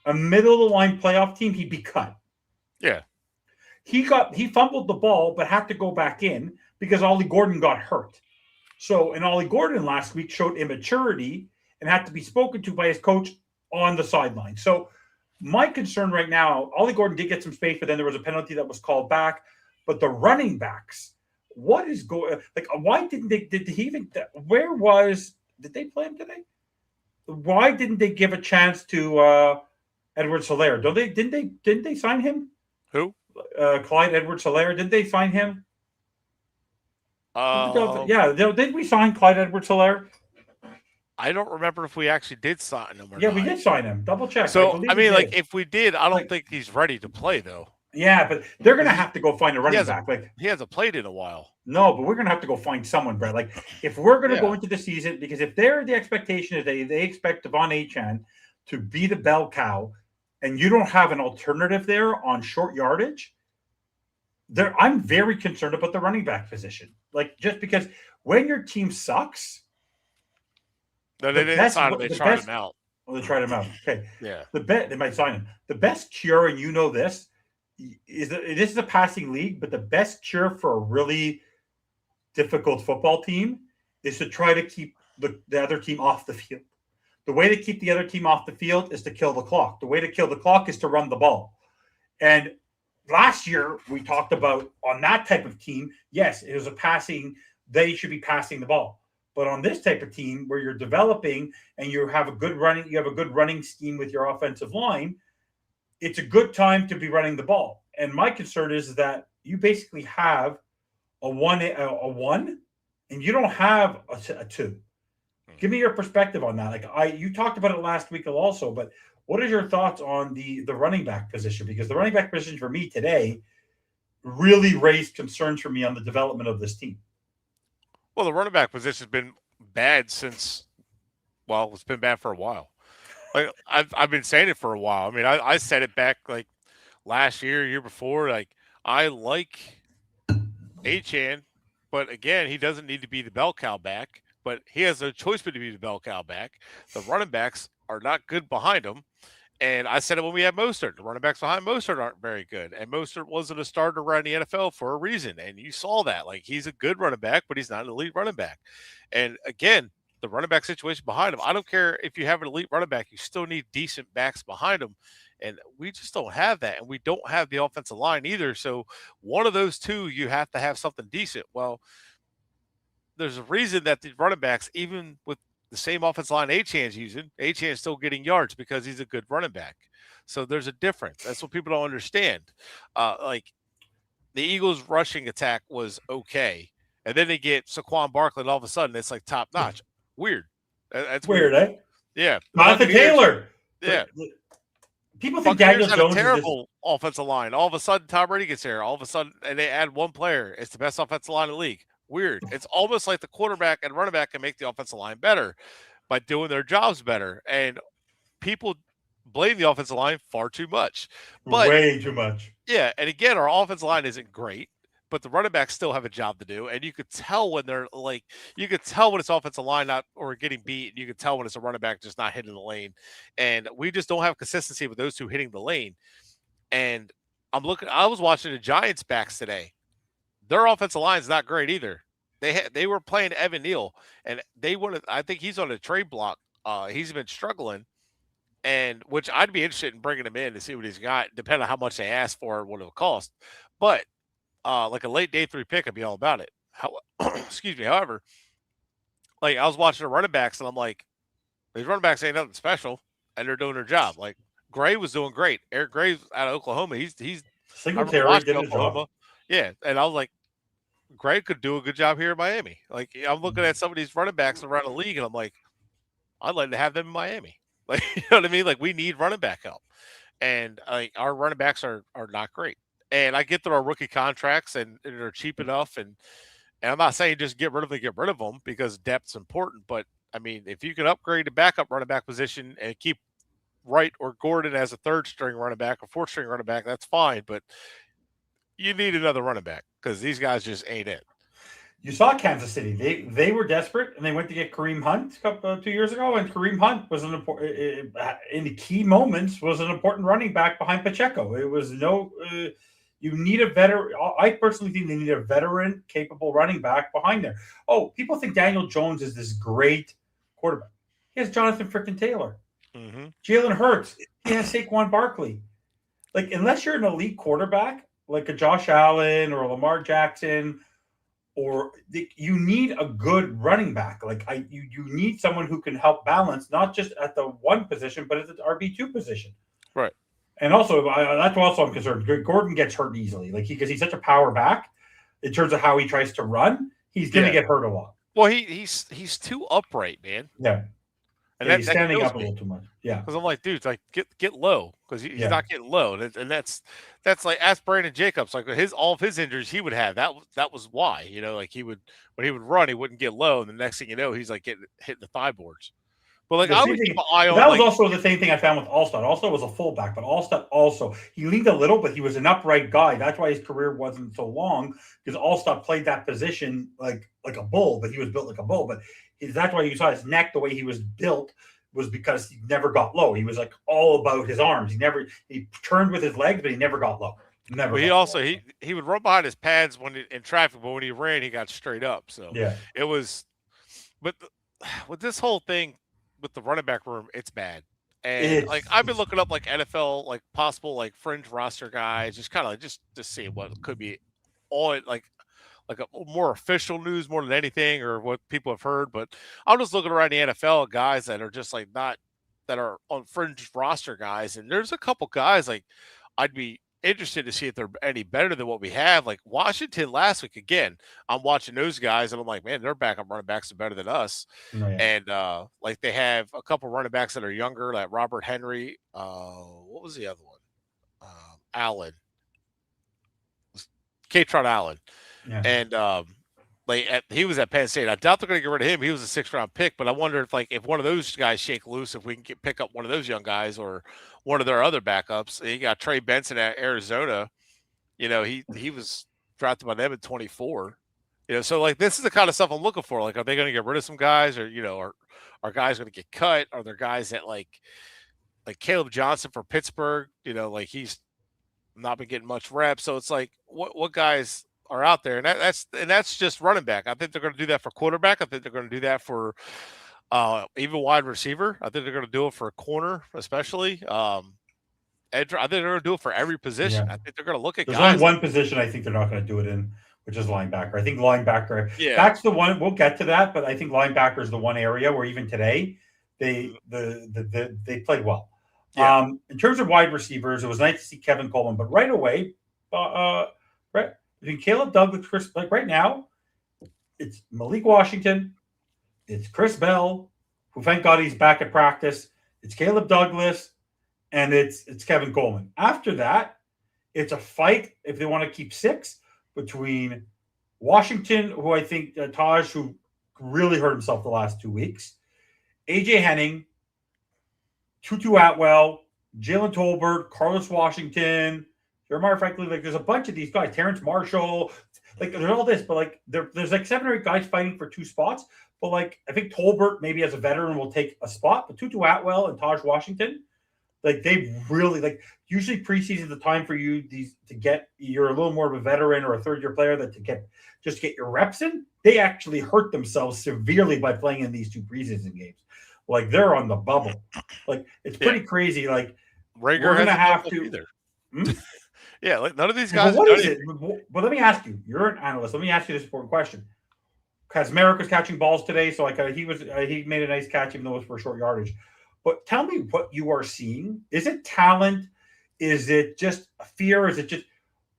a middle-of-the-line playoff team, he'd be cut. Yeah. He fumbled the ball, but had to go back in because Ollie Gordon got hurt. And Ollie Gordon last week showed immaturity and had to be spoken to by his coach on the sideline. So my concern right now, Ollie Gordon did get some space, but then there was a penalty that was called back. But the running backs, what is going? Like, why didn't they? Did he even? Where was? Did they play him today? Why didn't they give a chance to Edwards-Helaire? Didn't they sign him? Who? Clyde Edwards-Helaire. Did they sign him? Did we sign Clyde Edwards-Helaire? I don't remember if we actually did sign him or not. Yeah, we did sign him. Double check. So, I mean, like, if we did, I don't think he's ready to play, though. Yeah, but they're going to have to go find a running back. Like, he hasn't played in a while. No, but we're going to have to go find someone, Brett. Like, if we're going to go into the season, because if the expectation is they expect Devon Achane to be the bell cow, and you don't have an alternative there on short yardage, I'm very concerned about the running back position. Like, just because when your team sucks. No, they didn't sign him. They tried him out. Oh, they tried him out. Okay. Yeah. They might sign him. The best cure, and you know this, this is a passing league, but the best cure for a really difficult football team is to try to keep the other team off the field. The way to keep the other team off the field is to kill the clock. The way to kill the clock is to run the ball. And last year, we talked about on that type of team, yes, it was a passing. They should be passing the ball. But on this type of team where you're developing and you have a good running scheme with your offensive line, it's a good time to be running the ball. And my concern is that you basically have a one, and you don't have a 2. Give me your perspective on that. Like you talked about it last week also, but what is your thoughts on the running back position? Because the running back position for me today really raised concerns for me on the development of this team. Well, the running back position has been bad it's been bad for a while. Like I've been saying it for a while. I mean, I said it back like last year before. Like I like Achan, but again, he doesn't need to be the bell cow back. But he has no choice but to be the bell cow back. The running backs are not good behind him. And I said it when we had Mostert. The running backs behind Mostert aren't very good. And Mostert wasn't a starter around the NFL for a reason. And you saw that. Like, he's a good running back, but he's not an elite running back. And again, the running back situation behind him, I don't care if you have an elite running back, you still need decent backs behind him. And we just don't have that. And we don't have the offensive line either. So one of those two, you have to have something decent. Well, there's a reason that the running backs, even with the same offensive line Achan's using, Achan's still getting yards because he's a good running back. So there's a difference. That's what people don't understand. Like the Eagles' rushing attack was okay, and then they get Saquon Barkley, and all of a sudden it's like top notch. Weird. That's Weird, eh? Yeah. Jonathan Taylor. Yeah. People think Daniel had Jones a terrible offensive line. All of a sudden, Tom Brady gets there. All of a sudden, and they add one player. It's the best offensive line in the league. Weird. It's almost like the quarterback and running back can make the offensive line better by doing their jobs better. And people blame the offensive line far too much. But, way too much. Yeah. And again, our offensive line isn't great, but the running backs still have a job to do. And you could tell when they're like, you could tell when it's offensive line not or getting beat. And you could tell when it's a running back just not hitting the lane. And we just don't have consistency with those two hitting the lane. And I was watching the Giants backs today. Their offensive line is not great either. They were playing Evan Neal, and they wanted. I think he's on a trade block. He's been struggling, and which I'd be interested in bringing him in to see what he's got, depending on how much they ask for and what it'll cost. But like a late day 3 pick, I'd be all about it. Excuse me. However, like I was watching the running backs, and I'm like, these running backs ain't nothing special, and they're doing their job. Like Gray was doing great. Eric Gray's out of Oklahoma. He's Singletary did his job. Yeah, and I was like, Gray could do a good job here in Miami. Like I'm looking at some of these running backs around the league, and I'm like, I'd like to have them in Miami. Like, you know what I mean? Like we need running back help, and like our running backs are not great. And I get that our rookie contracts and they're cheap enough, and I'm not saying just get rid of them because depth's important. But I mean, if you can upgrade the backup running back position and keep Wright or Gordon as a 3rd string running back or 4th string running back, that's fine. But you need another running back because these guys just ain't it. You saw Kansas City; they were desperate, and they went to get Kareem Hunt 2 years ago. And Kareem Hunt was an important in the key moments was an important running back behind Pacheco. It was no. You need a veteran. I personally think they need a veteran, capable running back behind there. Oh, people think Daniel Jones is this great quarterback. He has Jonathan frickin' Taylor, Jalen Hurts. He has Saquon Barkley. Like unless you're an elite quarterback like a Josh Allen or a Lamar Jackson. Or you need a good running back. Like you need someone who can help balance, not just at the 1 position, but at the RB2 position. Right. And also, that's also I'm concerned. Gordon gets hurt easily, like because he's such a power back. In terms of how he tries to run, he's going to get hurt a lot. Well, he's too upright, man. Yeah. And he's standing up a little too much. Yeah. Because I'm like, dude, like get low because he's not getting low, and that's like ask Brandon Jacobs, like all of his injuries he would have. That was why, you know, like when he would run, he wouldn't get low, and the next thing you know, he's like hitting the thigh boards. But like I would keep an eye on. That was also the same thing I found with Allstott. Allstott was a fullback, but Allstott also he leaned a little, but he was an upright guy. That's why his career wasn't so long because Allstott played that position like a bull, but he was built like a bull. But that's why you saw his neck the way he was built. Was because he never got low. He was like all about his arms. He turned with his legs, but he never got low. Never. Well, he also he would run behind his pads in traffic, but when he ran, he got straight up. So yeah, it was. But with this whole thing with the running back room, it's bad. And like I've been looking up like NFL like possible like fringe roster guys, just kind of like just to see what could be all like a more official news more than anything or what people have heard. But I'm just looking around the NFL guys that are just like not that are on fringe roster guys. And there's a couple guys like I'd be interested to see if they're any better than what we have. Like Washington last week, again, I'm watching those guys and I'm like, man, their backup running backs are better than us. Oh, yeah. And like they have a couple running backs that are younger, like Robert Henry. What was the other one? Allen. Katron Allen. Yeah. And he was at Penn State. I doubt they're going to get rid of him. He was a 6th-round pick, but I wonder if one of those guys shake loose, if we can pick up one of those young guys or one of their other backups. You got Trey Benson at Arizona. He was drafted by them at 24. So like this is the kind of stuff I'm looking for. Like, are they going to get rid of some guys, or are guys going to get cut? Are there guys that like Caleb Johnson for Pittsburgh? Like he's not been getting much reps. So it's like what guys are out there, and that's just running back. I think they're going to do that for quarterback. I think they're going to do that for even wide receiver. I think they're going to do it for a corner, especially. I think they're going to do it for every position. Yeah. I think they're going to look at There's guys. only one position I think they're not going to do it in, which is linebacker. I think linebacker. Yeah. That's the one. We'll get to that, but I think linebacker is the one area where even today they played well. Yeah. In terms of wide receivers, it was nice to see Kevin Coleman, but right away, right between Caleb Douglas, Chris, like right now, it's Malik Washington, it's Chris Bell, who thank God he's back at practice. It's Caleb Douglas, and it's Kevin Coleman. After that, it's a fight if they want to keep 6 between Washington, who I think Taj, who really hurt himself the last 2 weeks, AJ Henning, Tutu Atwell, Jalen Tolbert, Carlos Washington, Jeremiah Franklin. Like there's a bunch of these guys, Terrence Marshall. Like there's all this, but like there's like 7 or 8 guys fighting for 2 spots. But like I think Tolbert maybe as a veteran will take a spot, but Tutu Atwell and Taj Washington, like they really like usually preseason is the time for you you're a little more of a veteran or a 3rd-year player that to get your reps in. They actually hurt themselves severely by playing in these 2 preseason games. Like they're on the bubble. Like it's pretty crazy. Like Rager we're gonna have to either. Yeah, like none of these guys. But what is it? But let me ask you. You're an analyst. Let me ask you this important question. Kaczmarek was catching balls today, so he made a nice catch, even though it was for short yardage. But tell me what you are seeing. Is it talent? Is it just fear? Is it just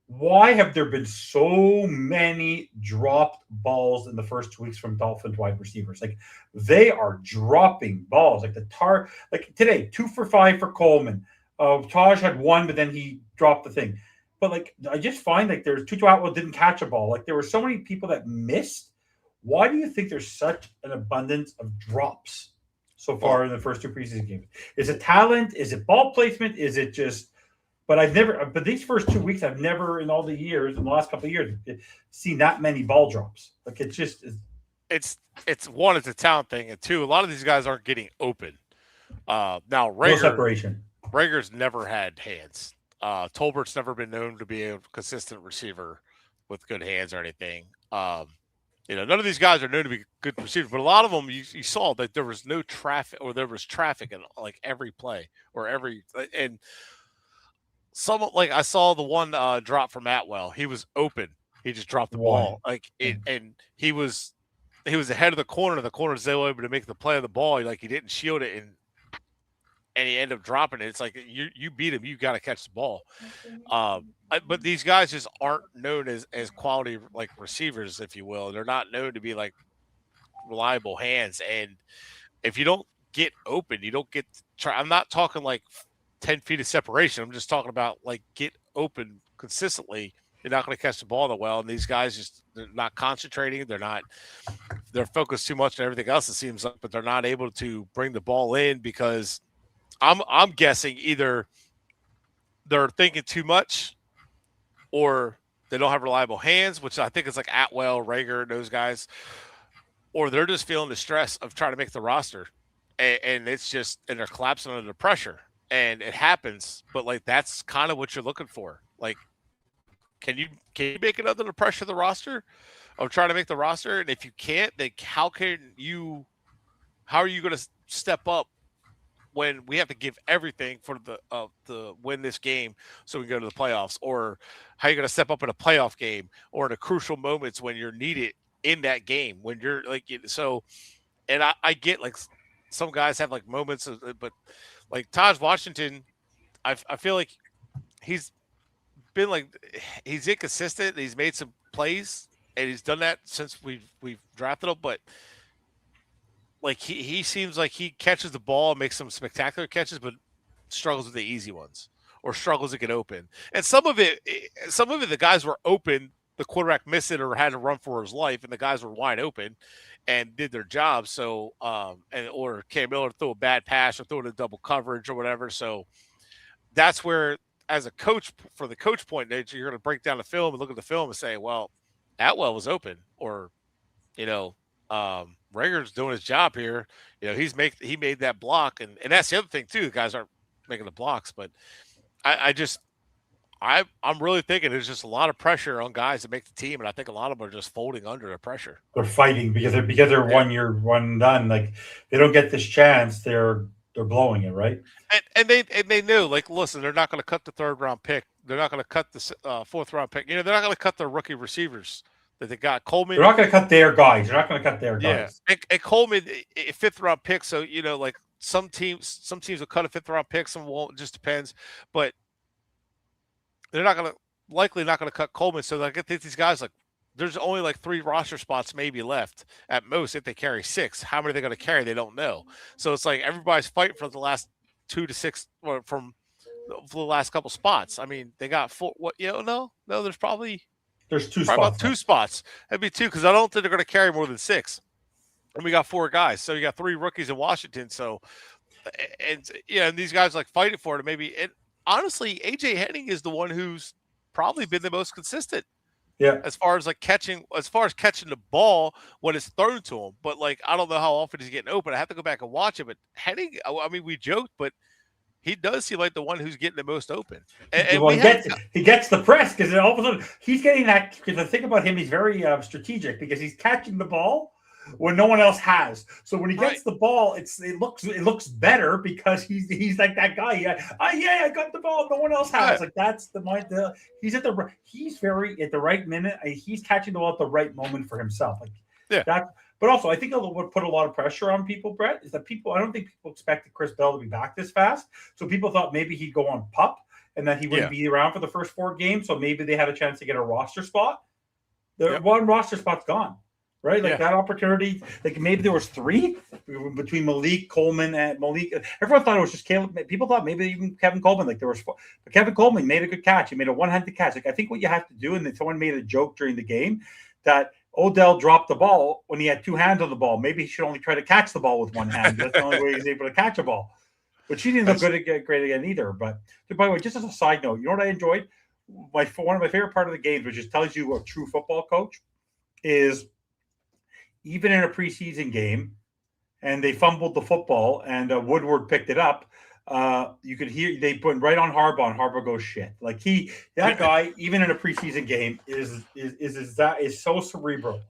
why have there been so many dropped balls in the first 2 weeks from Dolphins wide receivers? Like they are dropping balls. Like like today, 2 for 5 for Coleman. Taj had 1, but then he dropped the thing. But like I just find like there's Tutu Atwell didn't catch a ball. Like there were so many people that missed. Why do you think there's such an abundance of drops so far in the first 2 preseason games? Is it talent? Is it ball placement? Is it just? But these first 2 weeks, I've never in all the years, in the last couple of years, seen that many ball drops. Like it's just. It's one, it's a talent thing, and 2, a lot of these guys aren't getting open. Now No separation. Rager's never had hands. Tolbert's never been known to be a consistent receiver with good hands or anything. None of these guys are known to be good receivers, but a lot of them you saw that there was no traffic, or there was traffic in like every play or and some like I saw the one drop from Atwell. He was open. He just dropped the ball and he was ahead of the corner. The corner's still able to make the play of the ball. He didn't shield it and he ended up dropping it. It's like you beat him, you got to catch the ball. But these guys just aren't known as quality like receivers, if you will. They're not known to be like reliable hands. And if you don't get open, you don't get. I'm not talking like 10 feet of separation. I'm just talking about like get open consistently. You're not going to catch the ball that well. And these guys they're not concentrating. They're focused too much on everything else, it seems like, but they're not able to bring the ball in because I'm guessing either they're thinking too much or they don't have reliable hands, which I think is like Atwell, Rager, those guys, or they're just feeling the stress of trying to make the roster. And they're collapsing under the pressure. And it happens, but like that's kind of what you're looking for. Like, can you make it under the pressure of the roster of trying to make the roster? And if you can't, then how are you going to step up when we have to give everything for to win this game so we can go to the playoffs? Or how are you going to step up in a playoff game or in the crucial moments when you're needed in that game, when you're like, so, and I get like some guys have like moments but like Taj Washington, I feel like he's been like, he's inconsistent. He's made some plays and he's done that since we've drafted him, but like he seems like he catches the ball and makes some spectacular catches, but struggles with the easy ones or struggles to get open. And some of it, the guys were open the quarterback missed it or had to run for his life, and the guys were wide open and did their job. So, or Cam Miller threw a bad pass or threw it in double coverage or whatever. So that's where, as a coach, for the coach point, you're going to break down the film and look at the film and say, well, Atwell was open, or, Rager's doing his job here. He made that block. And that's the other thing too. The guys aren't making the blocks, but I'm really thinking there's just a lot of pressure on guys to make the team, and I think a lot of them are just folding under the pressure. They're fighting because they're 1 year, one done. Like, they don't get this chance, they're blowing it, right? And they knew, like, listen, they're not going to cut the 3rd round pick. They're not going to cut the 4th round pick. They're not going to cut their rookie receivers that they got. Coleman. They're not going to cut their guys. They're not going to cut their guys. Yeah, and Coleman, a 5th round pick. So like some teams will cut a 5th round pick, some won't. It just depends, but they're likely not going to cut Coleman. So I think these guys, like, there's only like 3 roster spots maybe left at most if they carry 6. How many are they going to carry? They don't know. So it's like everybody's fighting for the last 2 to 6 or for the last couple spots. I mean, they got 4. No, there's 2 spots. About 2 spots. That'd be 2 because I don't think they're going to carry more than 6. And we got 4 guys. So you got 3 rookies in Washington. So, and these guys like fighting for it. Maybe, and honestly, AJ Henning is the one who's probably been the most consistent. Yeah. As far as catching the ball when it's thrown to him. But like, I don't know how often he's getting open. I have to go back and watch it. But Henning, I mean, we joked, but he does seem like the one who's getting the most open. And he gets the press because all of a sudden he's getting that. Because the thing about him, he's very strategic because he's catching the ball when no one else has. So when he gets the ball, it looks better because he's like that guy. I got the ball, no one else has. Like, that's he's very at the right minute. He's catching the ball at the right moment for himself. But also, I think it would put a lot of pressure on people, Brett, is that I don't think people expected Chris Bell to be back this fast. So people thought maybe he'd go on PUP and that he wouldn't be around for the first 4 games. So maybe they had a chance to get a roster spot. One roster spot's gone, right? Like that opportunity, like maybe there was 3 between Malik, Coleman, and Malik. Everyone thought it was just Caleb. People thought maybe even Kevin Coleman, like there was 4. But Kevin Coleman made a good catch. He made a one-handed catch. Like, I think what you have to do, and then someone made a joke during the game that Odell dropped the ball when he had 2 hands on the ball. Maybe he should only try to catch the ball with one hand. That's the only way he's able to catch a ball. But she didn't look great again either. But by the way, just as a side note, you know what I enjoyed? One of my favorite part of the games, which just tells you a true football coach, is even in a preseason game, and they fumbled the football, and Woodward picked it up. You could hear they put right on Harbaugh, and Harbaugh goes shit. Like that guy, even in a preseason game, is so cerebral.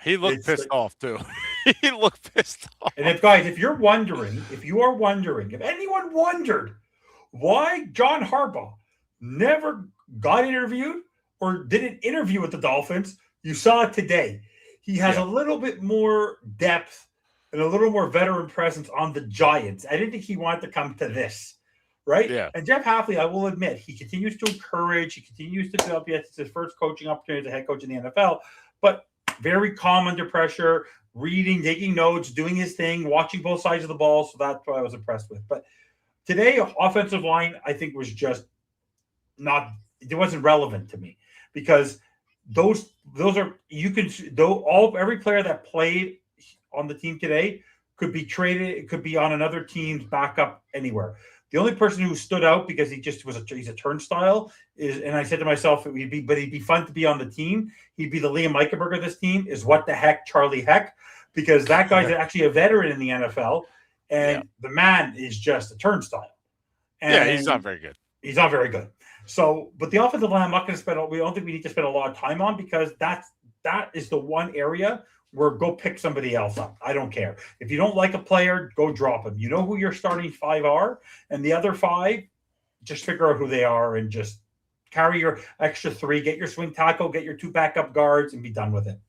He looked pissed off too. He looked pissed off. And if you are wondering, if anyone wondered why John Harbaugh never got interviewed or did an interview with the Dolphins, you saw it today. He has a little bit more depth and a little more veteran presence on the Giants. I didn't think he wanted to come to this, right? Yeah. And Jeff Hafley, I will admit, he continues to encourage. He continues to develop. Yes, it's his first coaching opportunity as a head coach in the NFL, but very calm under pressure, reading, taking notes, doing his thing, watching both sides of the ball. So that's what I was impressed with. But today, offensive line, I think, was just it wasn't relevant to me because those are every player that played on the team today could be traded. It could be on another team's backup anywhere. The only person who stood out because he's a turnstile and I said to myself, he'd be fun to be on the team. He'd be the Liam Eichenberger of this team. Is what the heck, Charlie Heck, because that guy's actually a veteran in the NFL, and the man is just a turnstile. And he's not very good. He's not very good. So, but the offensive line, I'm not going to spend. We don't think we need to spend a lot of time on because that is the one area where go pick somebody else up. I don't care. If you don't like a player, go drop him. You know who your starting 5 are, and the other 5, just figure out who they are and just carry your extra 3, get your swing tackle, get your 2 backup guards, and be done with it.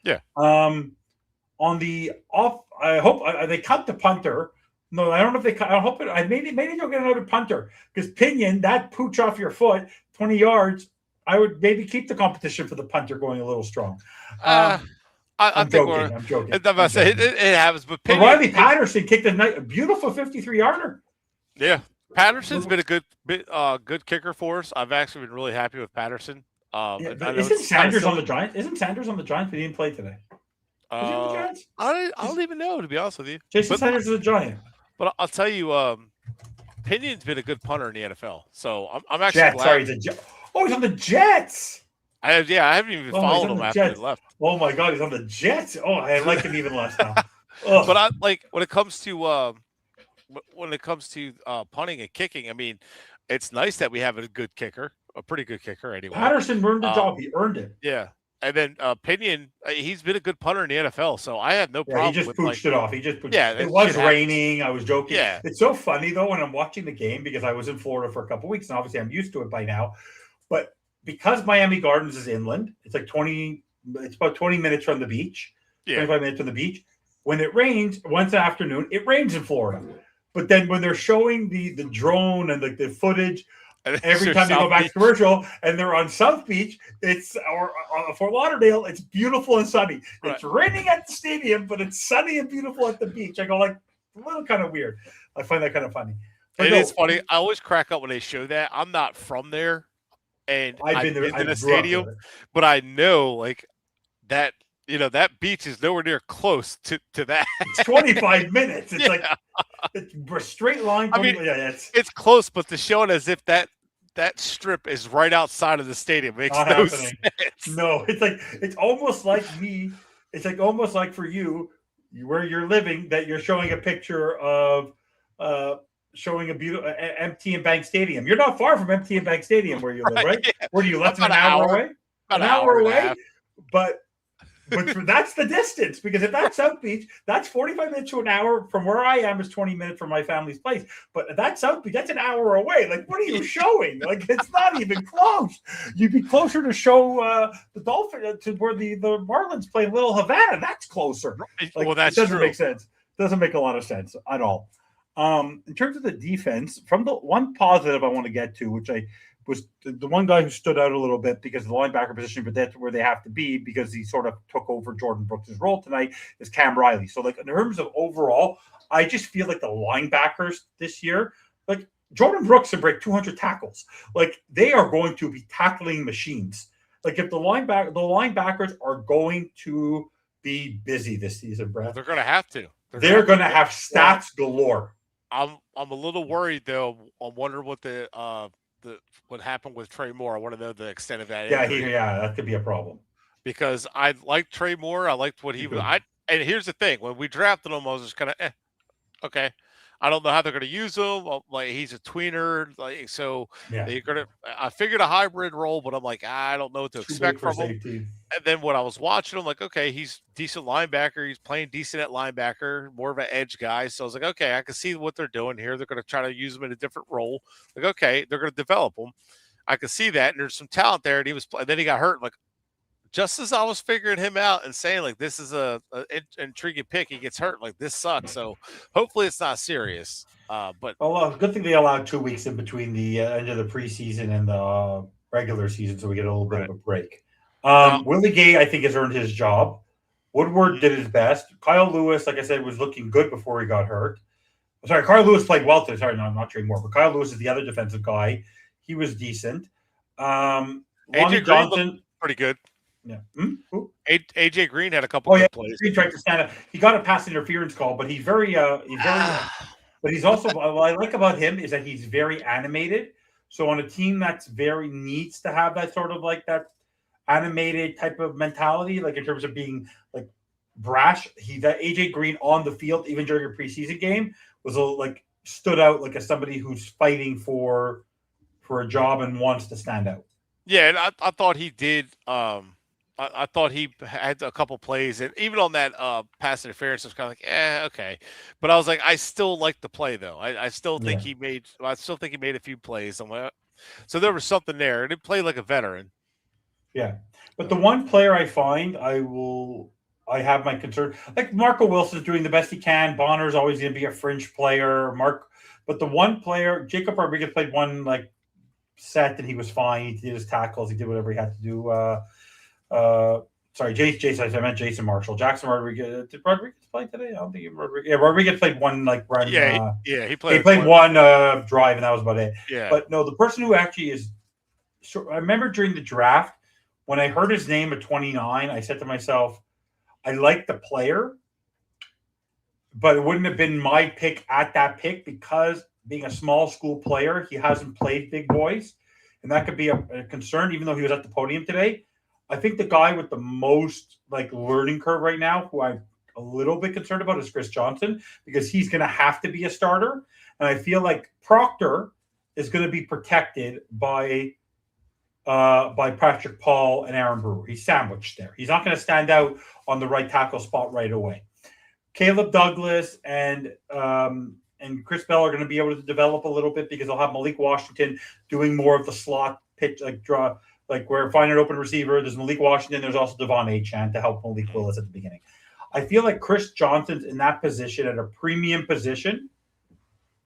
Yeah. On the off, I hope they cut the punter. No, I don't know if they cut. I hope maybe they'll get another punter because Pinion, that pooch off your foot, 20 yards. I would maybe keep the competition for the punter going a little strong. I'm joking. It happens, but Riley Patterson kicked a beautiful 53-yarder. Yeah, Patterson's been a good kicker for us. I've actually been really happy with Patterson. Isn't Sanders on the Giants? Isn't Sanders on the Giants? But he didn't play today. Was he on the Giants? I don't even know, to be honest with you. Jason Sanders is a Giant. But I'll tell you, Pinion's been a good punter in the NFL, so I'm actually glad. Sorry, he's on the Jets. I haven't even followed him after he left. Oh my God, he's on the Jets. Oh, I like him even less now. But I like when it comes to punting and kicking. I mean, it's nice that we have a good kicker, a pretty good kicker anyway. Patterson earned the job. He earned it. Yeah. And then Pinion, he's been a good punter in the NFL, so I have no problem. He just pooched it off. He just pooched it. It was raining. I was joking. Yeah. It's so funny though when I'm watching the game because I was in Florida for a couple of weeks and obviously I'm used to it by now. But because Miami Gardens is inland, it's like it's about 20 minutes from the beach. 25 minutes from the beach. When it rains once afternoon, it rains in Florida. But then when they're showing the drone and like the footage. Every time they go back to commercial and they're on South Beach, or on Fort Lauderdale, it's beautiful and sunny. Right. It's raining at the stadium, but it's sunny and beautiful at the beach. I go like a little kind of weird. I find that kind of funny. But it is funny. I always crack up when they show that. I'm not from there, and I've been in the stadium, but I know like that. That beach is nowhere near close to that. It's 25 minutes. It's like it's a straight line. I mean, it's close, but to show it as if that strip is right outside of the stadium makes no sense. No, it's almost like me. It's like almost like for you where you're living that you're showing a picture of showing a beautiful empty and Bank Stadium. You're not far from empty and Bank Stadium where you live, right? Yeah. Where do you less than an hour away? An hour away, but that's the distance because if that's South Beach, that's 45 minutes to an hour from where I am is 20 minutes from my family's place. But that's South Beach, that's an hour away. Like, what are you showing? Like, it's not even close. You'd be closer to show the Dolphins to where the Marlins play Little Havana. That's closer. Like, well, that doesn't make sense. Doesn't make a lot of sense at all. In terms of the defense, from the one positive I want to get to, which I was the one guy who stood out a little bit because of the linebacker position, but that's where they have to be because he sort of took over Jordan Brooks' role tonight, is Cam Riley. So, like, in terms of overall, I just feel like the linebackers this year, like, Jordan Brooks can break 200 tackles. Like, they are going to be tackling machines. Like, if the linebackers are going to be busy this season, Brad. Well, they're going to have to. They're going to have stats galore. I'm a little worried, though. I'm wondering what what happened with Trey Moore. I want to know the extent of that. Yeah, that could be a problem. Because I liked Trey Moore. I liked what he was. And here's the thing: when we drafted him, I was just kind of, okay. I don't know how they're going to use him. Like, he's a tweener, like, so they're going to. I figured a hybrid role, but I'm like, I don't know what to expect from him. And then when I was watching him, like, okay, he's decent linebacker. He's playing decent at linebacker, more of an edge guy. So I was like, okay, I can see what they're doing here. They're going to try to use him in a different role. Like, okay, they're going to develop him. I can see that, and there's some talent there. And then he got hurt. Like, just as I was figuring him out and saying, like, this is a intriguing pick, he gets hurt. Like, this sucks. So hopefully it's not serious. But good thing they allowed 2 weeks in between the end of the preseason and the regular season, so we get a little bit of a break. Willie Gay, I think, has earned his job. Woodward did his best. Kyle Lewis, like I said, was looking good before he got hurt. Sorry, Kyle Lewis played well today. Sorry, no, I'm not Trey Moore, but Kyle Lewis is the other defensive guy. He was decent. Lonnie Johnson, pretty good. Yeah. AJ Green had a couple good plays. He tried to stand up. He got a pass interference call, but he's very but he's also what I like about him is that he's very animated. So on a team that's very needs to have that sort of like that animated type of mentality, like in terms of being like brash, that AJ Green on the field, even during a preseason game, was like stood out like as somebody who's fighting for a job and wants to stand out. Yeah, and I thought he did. I thought he had a couple plays, and even on that pass interference, I was kind of like, okay. But I was like, I still like the play though. I still think he made. I still think he made a few plays. I'm like, so there was something there, and he played like a veteran. Yeah, but the one player I find I have my concern. Like Marco Wilson's doing the best he can. Bonner's always going to be a fringe player. But the one player, Jacob Rodriguez played one like set and he was fine. He did his tackles. He did whatever he had to do. Sorry, Jason. I meant Jason Marshall. Jackson Rodriguez. Did Rodriguez play today? I don't think Rodriguez. Yeah, Rodriguez played one like run. He played. He played one drive, and that was about it. Yeah. But no, the person who actually is. I remember during the draft, when I heard his name at 29, I said to myself, I like the player, but it wouldn't have been my pick at that pick because being a small school player, he hasn't played big boys. And that could be a concern, even though he was at the podium today. I think the guy with the most learning curve right now, who I'm a little bit concerned about, is Chris Johnson, because he's going to have to be a starter. And I feel like Proctor is going to be protected by Patrick Paul and Aaron Brewer. He's sandwiched there. He's not going to stand out on the right tackle spot right away. Caleb Douglas and Chris Bell are going to be able to develop a little bit because they'll have Malik Washington doing more of the slot pitch, where finding an open receiver. There's Malik Washington. There's also Devon Achane to help Malik Willis at the beginning. I feel like Chris Johnson's in that position at a premium position,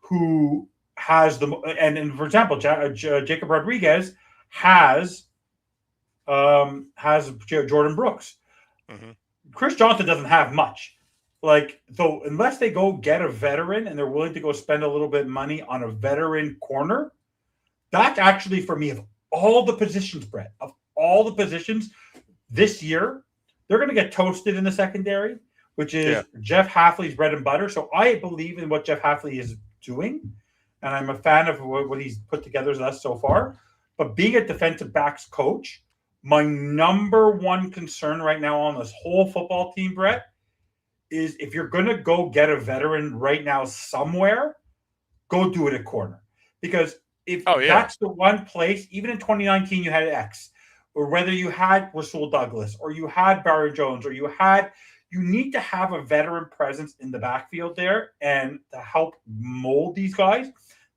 who has and for example, Jacob Rodriguez has Jordan Brooks. Mm-hmm. Chris Johnson doesn't have much. So unless they go get a veteran and they're willing to go spend a little bit of money on a veteran corner, that's actually, for me, of all the positions, Brett, of all the positions this year, they're going to get toasted in the secondary, which is Jeff Hafley's bread and butter. So I believe in what Jeff Hafley is doing, and I'm a fan of what he's put together with us so far. But being a defensive backs coach, my number one concern right now on this whole football team, Brett, is if you're going to go get a veteran right now somewhere, go do it at corner. Because that's the one place, even in 2019 you had X, or whether you had Rasul Douglas, or you had Barry Jones, or you need to have a veteran presence in the backfield there and to help mold these guys.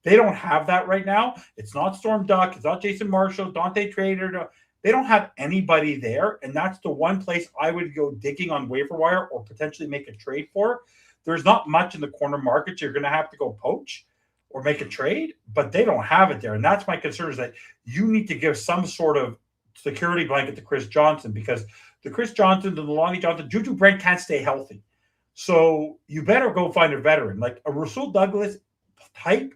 They don't have that right now. It's not Storm Duck. It's not Jason Marshall, Dante Trader. They don't have anybody there, and that's the one place I would go digging on waiver wire or potentially make a trade for. There's not much in the corner market. You're going to have to go poach or make a trade, but they don't have it there. And that's my concern, is that you need to give some sort of security blanket to Chris Johnson, because the Chris Johnson, the Lonnie Johnson, Juju Brent can't stay healthy. So you better go find a veteran. Like a Rasul Douglas type,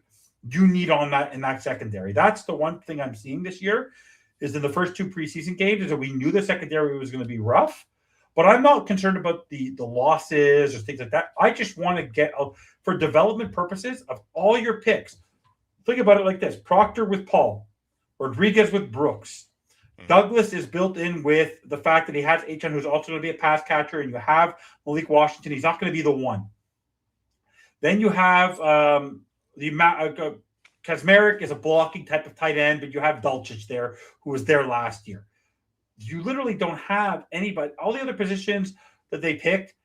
you need on that in that secondary. That's the one thing I'm seeing this year, is in the first two preseason games, is that we knew the secondary was going to be rough, but I'm not concerned about the losses or things like that. I just want to get, for development purposes of all your picks, think about it like this: Proctor with Paul, Rodriguez with Brooks, Douglas is built in with the fact that he has Achane, who's also going to be a pass catcher, and you have Malik Washington. He's not going to be the one. Then you have Kazmarek is a blocking type of tight end, but you have Dulcich there, who was there last year. You literally don't have anybody. All the other positions that they picked,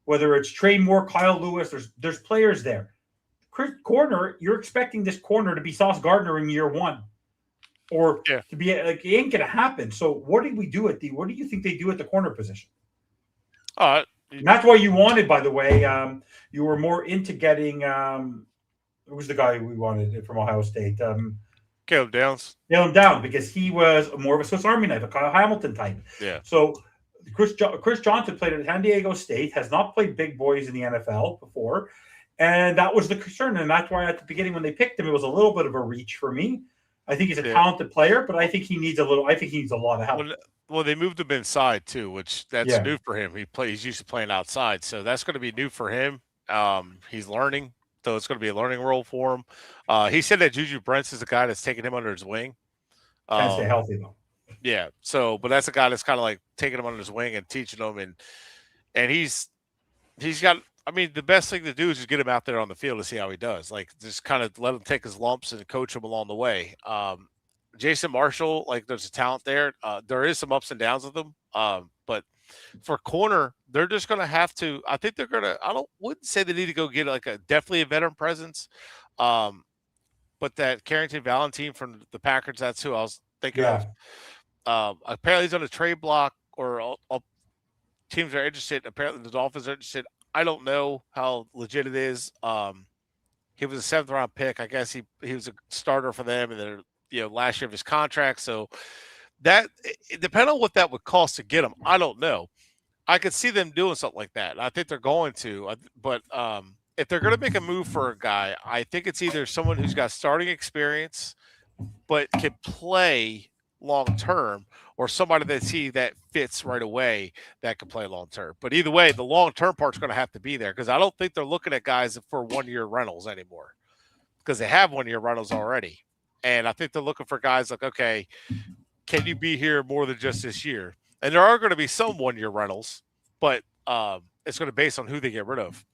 whether it's Trey Moore, Kyle Lewis, there's players there. Corner, you're expecting this corner to be Sauce Gardner in year one, or to be it ain't going to happen. So what did we do what do you think they do at the corner position? And that's why you wanted, by the way, you were more into getting. Who's the guy we wanted from Ohio State? Caleb Downs. Nail him down, because he was more of a Swiss Army knife, a Kyle Hamilton type. Yeah. So Chris Johnson played at San Diego State, has not played big boys in the NFL before, and that was the concern. And that's why at the beginning when they picked him, it was a little bit of a reach for me. I think he's a talented player, but I think he needs a lot of help. Well, they moved him inside too, which that's new for him. He's used to playing outside, so that's going to be new for him. He's learning. So it's going to be a learning role for him. He said that Juju Brents is the guy that's taking him under his wing. Can't stay healthy though. Yeah. So, but that's a guy that's kind of like taking him under his wing and teaching him, and he's got. I mean, the best thing to do is just get him out there on the field to see how he does. Like, just kind of let him take his lumps and coach him along the way. Jason Marshall, there's a talent there. There is some ups and downs with him, but for corner, they're just going to have to. I think they're going to. Wouldn't say they need to go get definitely a veteran presence, but that Carrington Valentine from the Packers, that's who I was thinking of. Apparently, he's on a trade block, or all teams are interested. Apparently, the Dolphins are interested. I don't know how legit it is. He was a 7th round pick. I guess he was a starter for them, and they're last year of his contract. So that, depending on what that would cost to get him, I don't know. I could see them doing something like that. I think they're going to, but if they're going to make a move for a guy, I think it's either someone who's got starting experience but can play long term, or somebody they see that fits right away that can play long term. But either way, the long term part's going to have to be there because I don't think they're looking at guys for 1 year rentals anymore because they have 1 year rentals already. And I think they're looking for guys like, okay, can you be here more than just this year? And there are going to be some 1 year rentals, but it's going to be based on who they get rid of.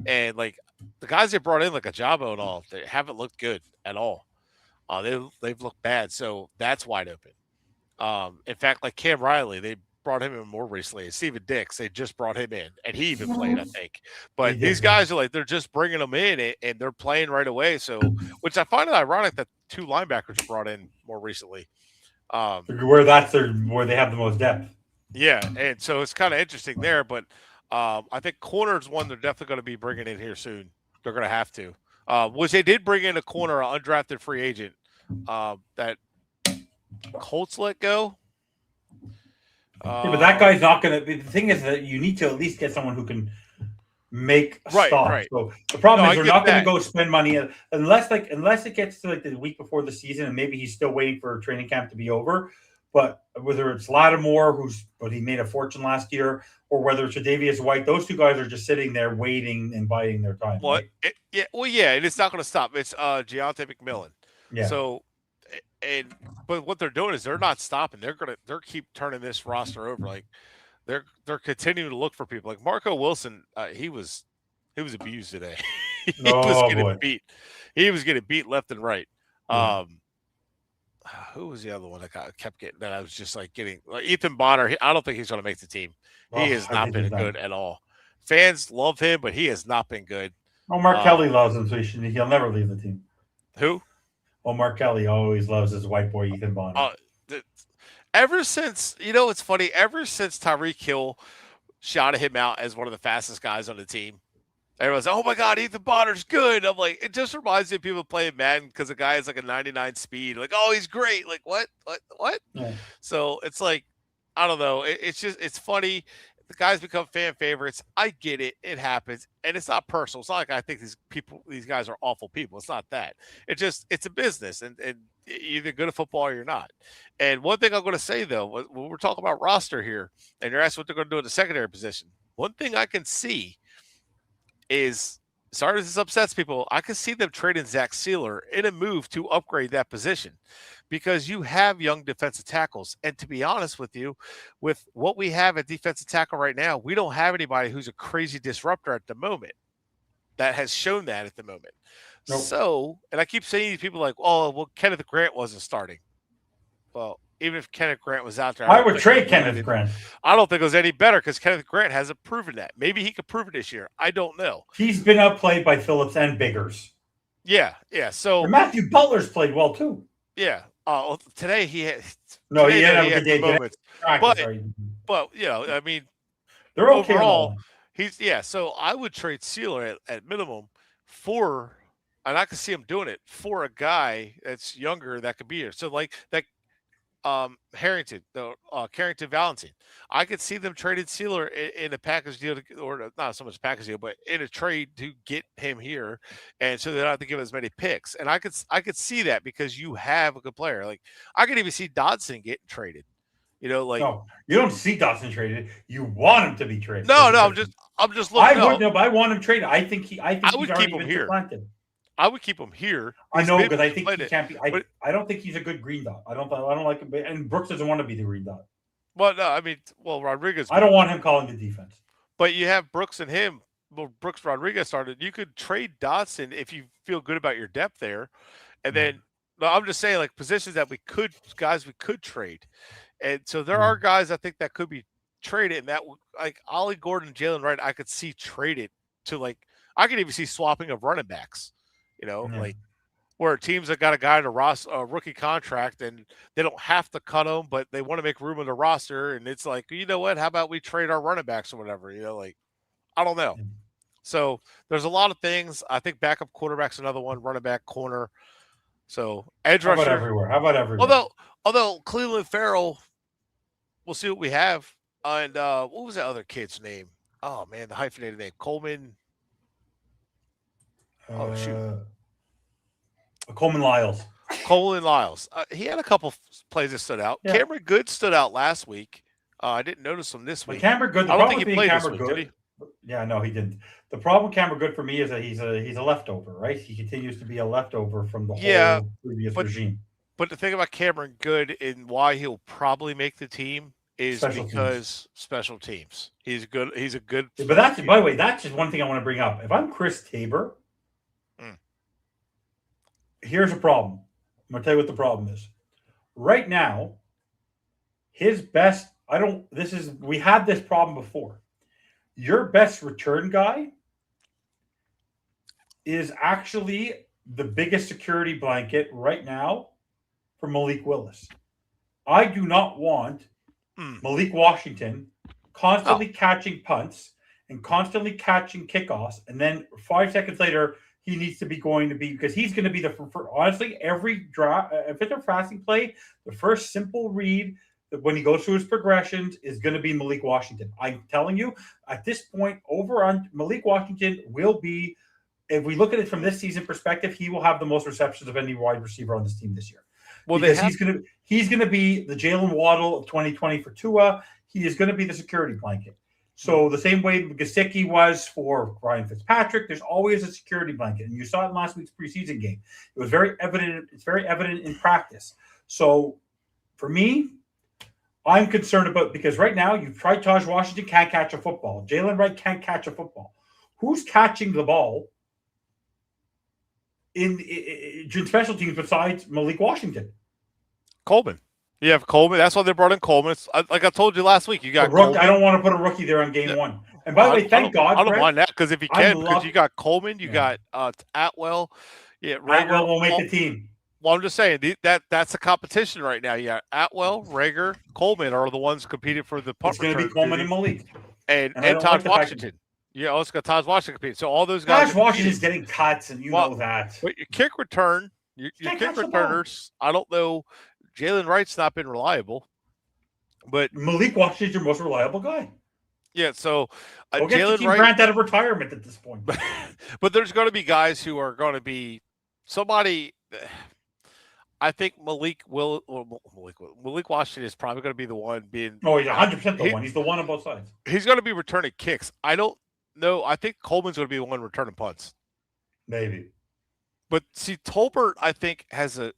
And like the guys they brought in, like Ajabo and all, they haven't looked good at all. They've looked bad, so that's wide open. In fact, like Cam Riley, they brought him in more recently. Steven Dix, they just brought him in, and he even played, I think. But these guys are like they're just bringing them in, and they're playing right away. So, which I find it ironic that 2 linebackers were brought in more recently. Where they have the most depth. Yeah, and so it's kind of interesting there. But I think corner is one they're definitely going to be bringing in here soon. They're going to have to. Which they did bring in a corner, an undrafted free agent that Colts let go. Yeah, but that guy's not going to. The thing is that you need to at least get someone who can make stops. Right. So the problem is they're not going to go spend money unless it gets to like the week before the season, and maybe he's still waiting for training camp to be over. But whether it's Lattimore, but he made a fortune last year, or whether it's Tre'Davious White, those 2 guys are just sitting there waiting and biding their time. What? Right? And it's not going to stop. It's Deontay McMillan. Yeah. So, but what they're doing is they're not stopping. They're keep turning this roster over. Like they're continuing to look for people. Like Marco Wilson, he was abused today. He was getting beat. He was getting beat left and right. Who was the other one that kept getting that? I was just like getting Ethan Bonner. I don't think he's going to make the team. He has not been good at all. Fans love him, but he has not been good. Mark Kelly loves him, so he'll never leave the team. Who? Mark Kelly always loves his white boy Ethan Bonner. Ever since, it's funny, ever since Tyreek Hill shouted him out as one of the fastest guys on the team, everyone's like, oh my God, Ethan Bonner's good. I'm like, it just reminds me of people playing Madden because the guy has like a 99 speed. Like, oh, he's great. Like, what? Yeah. So it's like, I don't know. It's funny. The guys become fan favorites. I get it. It happens. And it's not personal. It's not like I think these guys are awful people. It's not that. It's a business. And you're either good at football or you're not. And one thing I'm going to say, though, when we're talking about roster here, and you're asking what they're going to do in the secondary position, one thing I can see is, sorry if this upsets people, I can see them trading Zach Sealer in a move to upgrade that position because you have young defensive tackles. And to be honest with you, with what we have at defensive tackle right now, we don't have anybody who's a crazy disruptor at the moment that has shown that at the moment. Nope. So, and I keep saying to people like, oh, well, Kenneth Grant wasn't starting. Well, even if Kenneth Grant was out there, I would trade Kenneth Grant. I don't think it was any better because Kenneth Grant hasn't proven that. Maybe he could prove it this year. I don't know. He's been outplayed by Phillips and Biggers. Yeah. So and Matthew Butler's played well too. Yeah. Today he had. No, he had a good moments. But I mean, they're okay overall. So I would trade Sealer at minimum for, and I could see him doing it for a guy that's younger that could be here. So like that. Harrington, Carrington Valentin. I could see them trading Sealer in a package deal, or not so much package deal, but in a trade to get him here, and so they don't have to give as many picks. And I could see that because you have a good player. Like I could even see Dodson getting traded. No, you don't see Dodson traded. You want him to be traded. No, I'm just looking. I want him traded. I think I would keep him here. Supplanted. I would keep him here. I know, because I think he can't be. I don't think he's a good green dot. I don't like him. And Brooks doesn't want to be the green dot. Well, no, I mean, Rodriguez. I don't want him calling the defense. But you have Brooks and him. Well, Brooks Rodriguez started. You could trade Dotson if you feel good about your depth there, and then. No, I'm just saying, like positions that we could trade, and so there are guys I think that could be traded, and that like Ollie Gordon, Jalen Wright, I could see traded to like I could even see swapping of running backs. Like where teams that got a guy in a rookie contract and they don't have to cut him, but they want to make room in the roster. And it's like, you know what? How about we trade our running backs or whatever? Like, I don't know. So there's a lot of things. I think backup quarterback's another one, running back, corner. So edge rusher. How about everywhere? Although Cleveland Farrell, we'll see what we have. And what was that other kid's name? Oh, man, the hyphenated name. Coleman. Coleman Lyles. Cole and Lyles. He had a couple plays that stood out. Yeah. Cameron Good stood out last week. I didn't notice him this But week. Cameron Good, the I don't problem think with he being played this Cameron week, did Good. Yeah, no, he didn't. The problem with Cameron Good for me is that he's a leftover, right? He continues to be a leftover from the Yeah, whole previous but- regime. But the thing about Cameron Good and why he'll probably make the team is Special because special teams. He's good. He's a good. But that's, by the way, that's just one thing I want to bring up. If I'm Chris Tabor, here's a problem. I'm going to tell you what the problem is. Right now, his best, we had this problem before. Your best return guy is actually the biggest security blanket right now for Malik Willis. I do not want Malik Washington constantly catching punts and constantly catching kickoffs, and then 5 seconds later he needs to be because he's going to be honestly every draft. If it's a passing play, the first simple read when he goes through his progressions is going to be Malik Washington. I'm telling you, at this point, over on Malik Washington will be. If we look at it from this season perspective, he will have the most receptions of any wide receiver on this team this year. Well, because he's gonna be the Jalen Waddle of 2020 for Tua. He is going to be the security blanket. So the same way Gesicki was for Ryan Fitzpatrick, there's always a security blanket, and you saw it in last week's preseason game. It was very evident. It's very evident in practice. So for me, I'm concerned because right now you've tried Taj Washington can't catch a football. Jalen Wright can't catch a football. Who's catching the ball in special teams besides Malik Washington? Coleman. You have Coleman. That's why they brought in Coleman. Like I told you last week, you got Coleman. I don't want to put a rookie there on game one. And by the way, thank God. I don't mind that because if you can, because you got Coleman, you got Atwell. Yeah, Atwell will make the team. Well, I'm just saying that's a competition right now. You got Atwell, Rager, Coleman are the ones competing for the punt return. It's going to be Coleman and Malik. And Taj Washington. Yeah, also got Taj Washington competing. So all those guys. Taj Washington's getting cuts, and you know that. But your kick return, your kick returners, I don't know. Jalen Wright's not been reliable, but Malik Washington's your most reliable guy. Yeah, so Jalen Wright Grant out of retirement at this point. But there's going to be guys who are going to be somebody. I think Malik Washington is probably going to be the one being. Oh, he's 100% the one. He's the one on both sides. He's going to be returning kicks. I don't know. I think Coleman's going to be the one returning punts. Maybe. But see, Tolbert, I think, has a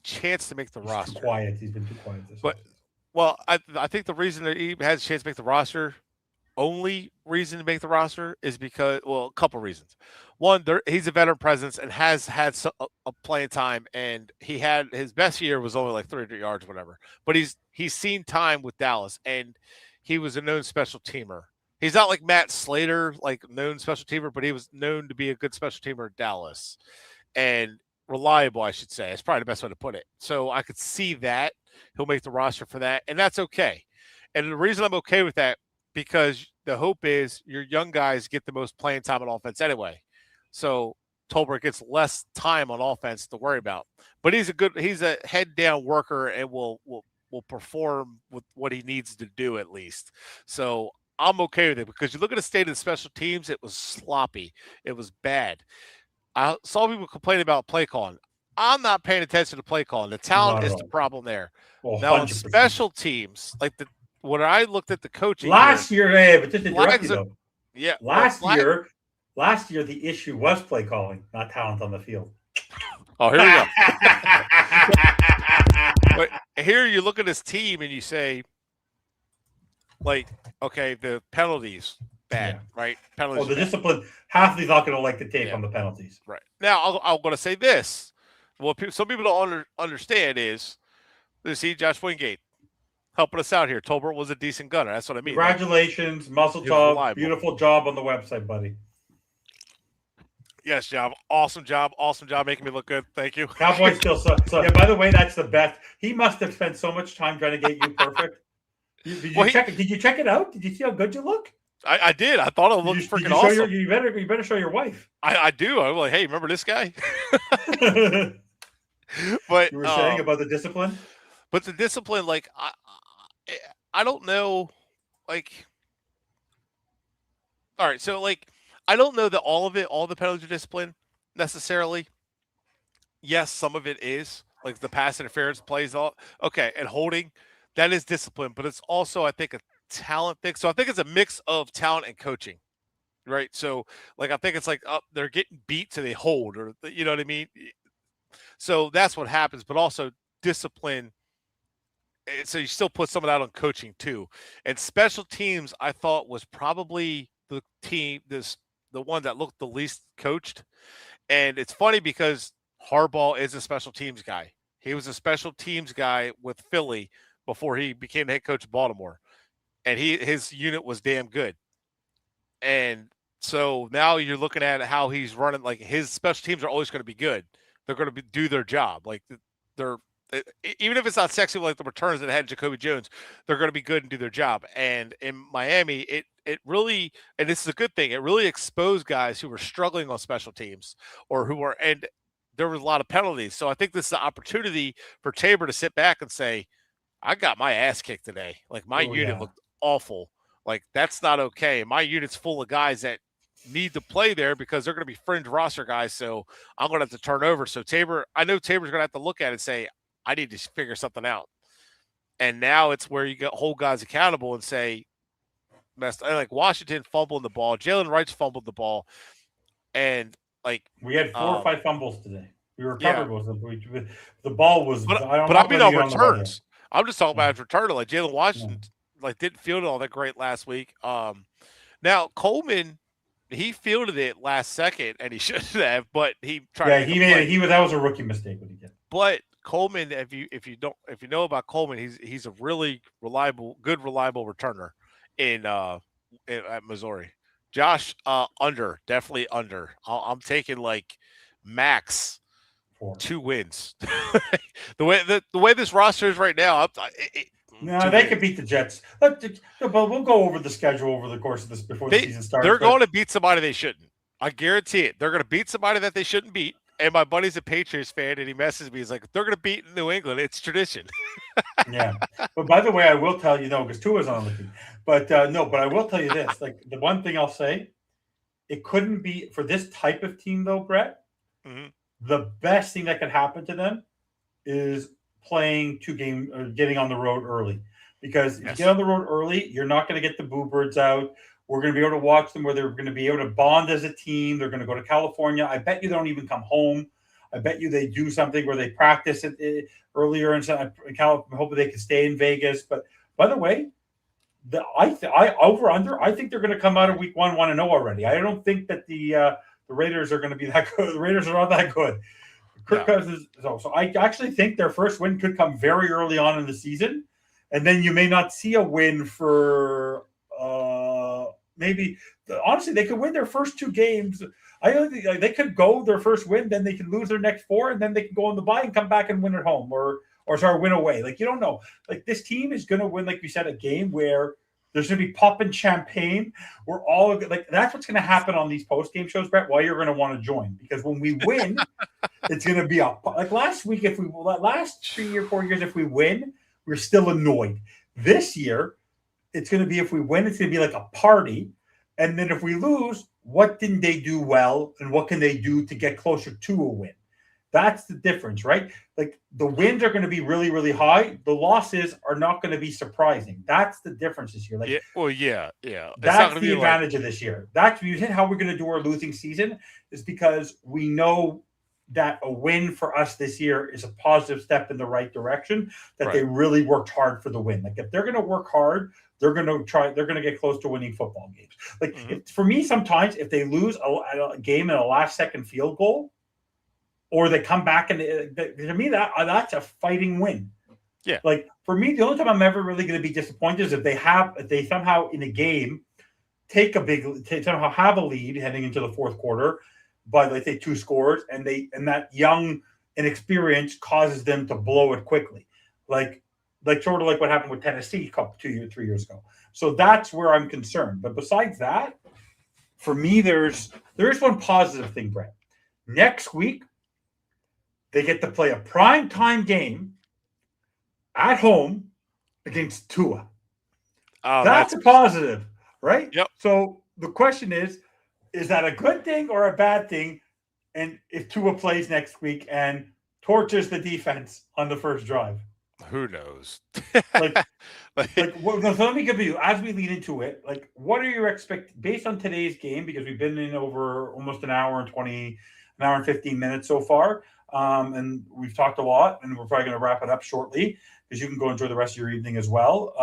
chance to make the roster. Too quiet. He's been too quiet this season. Well, I think the reason that he has a chance to make the roster, only reason to make the roster, is because, a couple reasons. One, he's a veteran presence and has had a playing time, and he had his best year was only like 300 yards, whatever. But he's seen time with Dallas, and he was a known special teamer. He's not like Matt Slater, like known special teamer, but he was known to be a good special teamer at Dallas, and reliable, I should say. That's probably the best way to put it. So I could see that he'll make the roster for that, and that's okay. And the reason I'm okay with that, because the hope is your young guys get the most playing time on offense anyway. So Tolbert gets less time on offense to worry about. But he's a head down worker and will perform with what he needs to do at least. So I'm okay with it, because you look at the state of the special teams, it was sloppy. It was bad. I saw people complain about play calling. I'm not paying attention to play calling. The talent is the problem there. Well, now, on special teams, like when I looked at the coaching last year, but just to interrupt you though. Yeah. Last year the issue was play calling, not talent on the field. Oh, here we go. But here you look at this team and you say, like, okay, the penalties. Bad, right? Penalties. Well, the discipline, half of these not going to like the tape on the penalties. Right. Now, I'm going to say this. What some people don't understand is, see, Josh Wingate helping us out here. Tolbert was a decent gunner. That's what I mean. Congratulations, Muscle Tub. Beautiful job on the website, buddy. Yes, job. Awesome job making me look good. Thank you. Cowboys still suck. So, yeah, by the way, that's the best. He must have spent so much time trying to get you perfect. Did you check it out? Did you see how good you look? I did. I thought it looked freaking awesome. You better show your wife. I do. I'm like, hey, remember this guy? But you were saying about the discipline? But the discipline, like, I don't know, like, all right, so, like, I don't know that all the penalties are discipline necessarily. Yes, some of it is. like the pass interference plays. All okay, and holding, that is discipline, but it's also I think a talent thing. So I think it's a mix of talent and coaching, right? So like I think it's like they're getting beat so they hold, or you know what I mean. So that's what happens, but also discipline. So you still put some of that on coaching too, and special teams. I thought was probably the one that looked the least coached. And it's funny because Harbaugh is a special teams guy. He was a special teams guy with Philly before he became the head coach of Baltimore, and his unit was damn good. And so now you're looking at how he's running. Like his special teams are always going to be good. They're going to do their job. Like they're even if it's not sexy like the returns that had Jacoby Jones, they're going to be good and do their job. And in Miami, it really, and this is a good thing, it really exposed guys who were struggling on special teams or who were, and there was a lot of penalties. So I think this is an opportunity for Tabor to sit back and say, I got my ass kicked today. Like my unit looked awful. Like that's not okay. My unit's full of guys that need to play there because they're going to be fringe roster guys. So I'm going to have to turn over. So I know Tabor's going to have to look at it and say, I need to figure something out. And now it's where you hold guys accountable and say, like Washington fumbled the ball. Jalen Wright's fumbled the ball. And like we had 4 or 5 fumbles today. We recovered with them. The ball was, but I mean on returns. I'm just talking about his return. Like Jalen Washington like didn't field it all that great last week. Now Coleman, he fielded it last second and he shouldn't have, but he tried. Yeah, he made it. That was a rookie mistake what he did. But Coleman, if you know about Coleman, he's a really reliable returner at Missouri. Josh, definitely under. I'm taking like max 2 wins. the way this roster is right now, they could beat the Jets. But we'll go over the schedule over the course of this before the season starts. They're going to beat somebody they shouldn't. I guarantee it. They're going to beat somebody that they shouldn't beat. And my buddy's a Patriots fan, and he messages me. He's like, they're going to beat New England. It's tradition. Yeah. But by the way, I will tell you, because Tua's on the team. But but I will tell you this. Like the one thing I'll say, it couldn't be for this type of team, though, Brett. Mm-hmm. The best thing that could happen to them is playing 2 games or getting on the road early. Because if you get on the road early, you're not going to get the boo birds out. We're going to be able to watch them where they're going to be able to bond as a team. They're going to go to California. I bet you they don't even come home. I bet you they do something where they practice it earlier in California. Hopefully they can stay in Vegas. But by the way, I think they're going to come out of week 1-1-0 already. I don't think that the Raiders are going to be that good. The Raiders are not that good. Kirk Cousins. So I actually think their first win could come very early on in the season, and then you may not see a win for. Maybe honestly, they could win their first 2 games. I don't think they could go their first win, then they can lose their next 4, and then they can go on the bye and come back and win at home, or win away. Like you don't know. Like this team is going to win, like we said, a game where there's going to be popping champagne. We're all like that's what's going to happen on these post game shows, Brett. Why you're going to want to join because when we win, it's going to be like last week. Last 3 or 4 years, if we win, we're still annoyed. This year. It's going to be if we win, it's going to be like a party. And then if we lose, what didn't they do well? And what can they do to get closer to a win? That's the difference, right? Like the wins are going to be really, really high. The losses are not going to be surprising. That's the difference this year. Like, yeah. That's the advantage of this year. That's how we're going to do our losing season is because we know that a win for us this year is a positive step in the right direction, that they really worked hard for the win. Like if they're going to work hard, they're going to get close to winning football games. Like for me, sometimes if they lose a game in a last second field goal or they come back and to me, that's a fighting win. Yeah. Like for me, the only time I'm ever really going to be disappointed is if they somehow in a game somehow have a lead heading into the fourth quarter by let's say 2 scores and that young inexperience causes them to blow it quickly. Like sort of like what happened with Tennessee 3 years ago. So that's where I'm concerned. But besides that, for me, there is one positive thing, Brett. Next week, they get to play a primetime game at home against Tua. That's a positive, right? Yep. So the question is that a good thing or a bad thing? And if Tua plays next week and torches the defense on the first drive? Who knows? Like, so let me give you, as we lead into it, like, what are your based on today's game? Because we've been in over almost an hour and 15 minutes so far. And we've talked a lot, and we're probably going to wrap it up shortly because you can go enjoy the rest of your evening as well.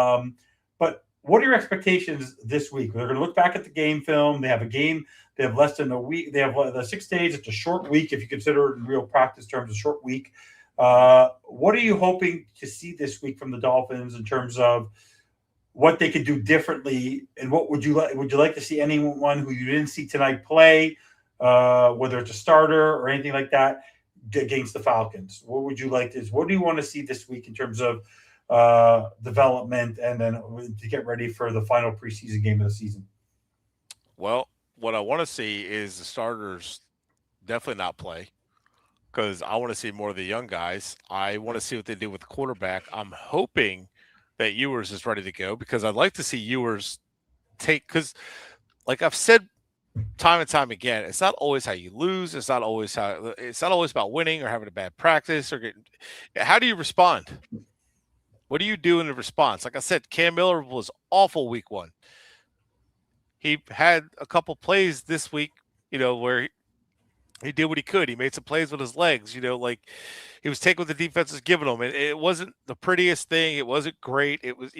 But what are your expectations this week? They're going to look back at the game film. They have a game. They have less than a week. They have the 6 days. It's a short week if you consider it in real practice terms, a short week. What are you hoping to see this week from the Dolphins in terms of what they could do differently, and what would you like? Would you like to see anyone who you didn't see tonight play, whether it's a starter or anything like that, against the Falcons? What would you like to? What do you want to see this week in terms of development, and then to get ready for the final preseason game of the season? Well, what I want to see is the starters definitely not play, because I want to see more of the young guys. I want to see what they do with the quarterback. I'm hoping that Ewers is ready to go, because I'd like to see Ewers because like I've said time and time again, it's not always how you lose. It's not always about winning or having a bad practice how do you respond? What do you do in the response? Like I said, Cam Miller was awful week 1. He had a couple plays this week, where he did what he could. He made some plays with his legs, like he was taking what the defense was giving him. And it wasn't the prettiest thing. It wasn't great. It was,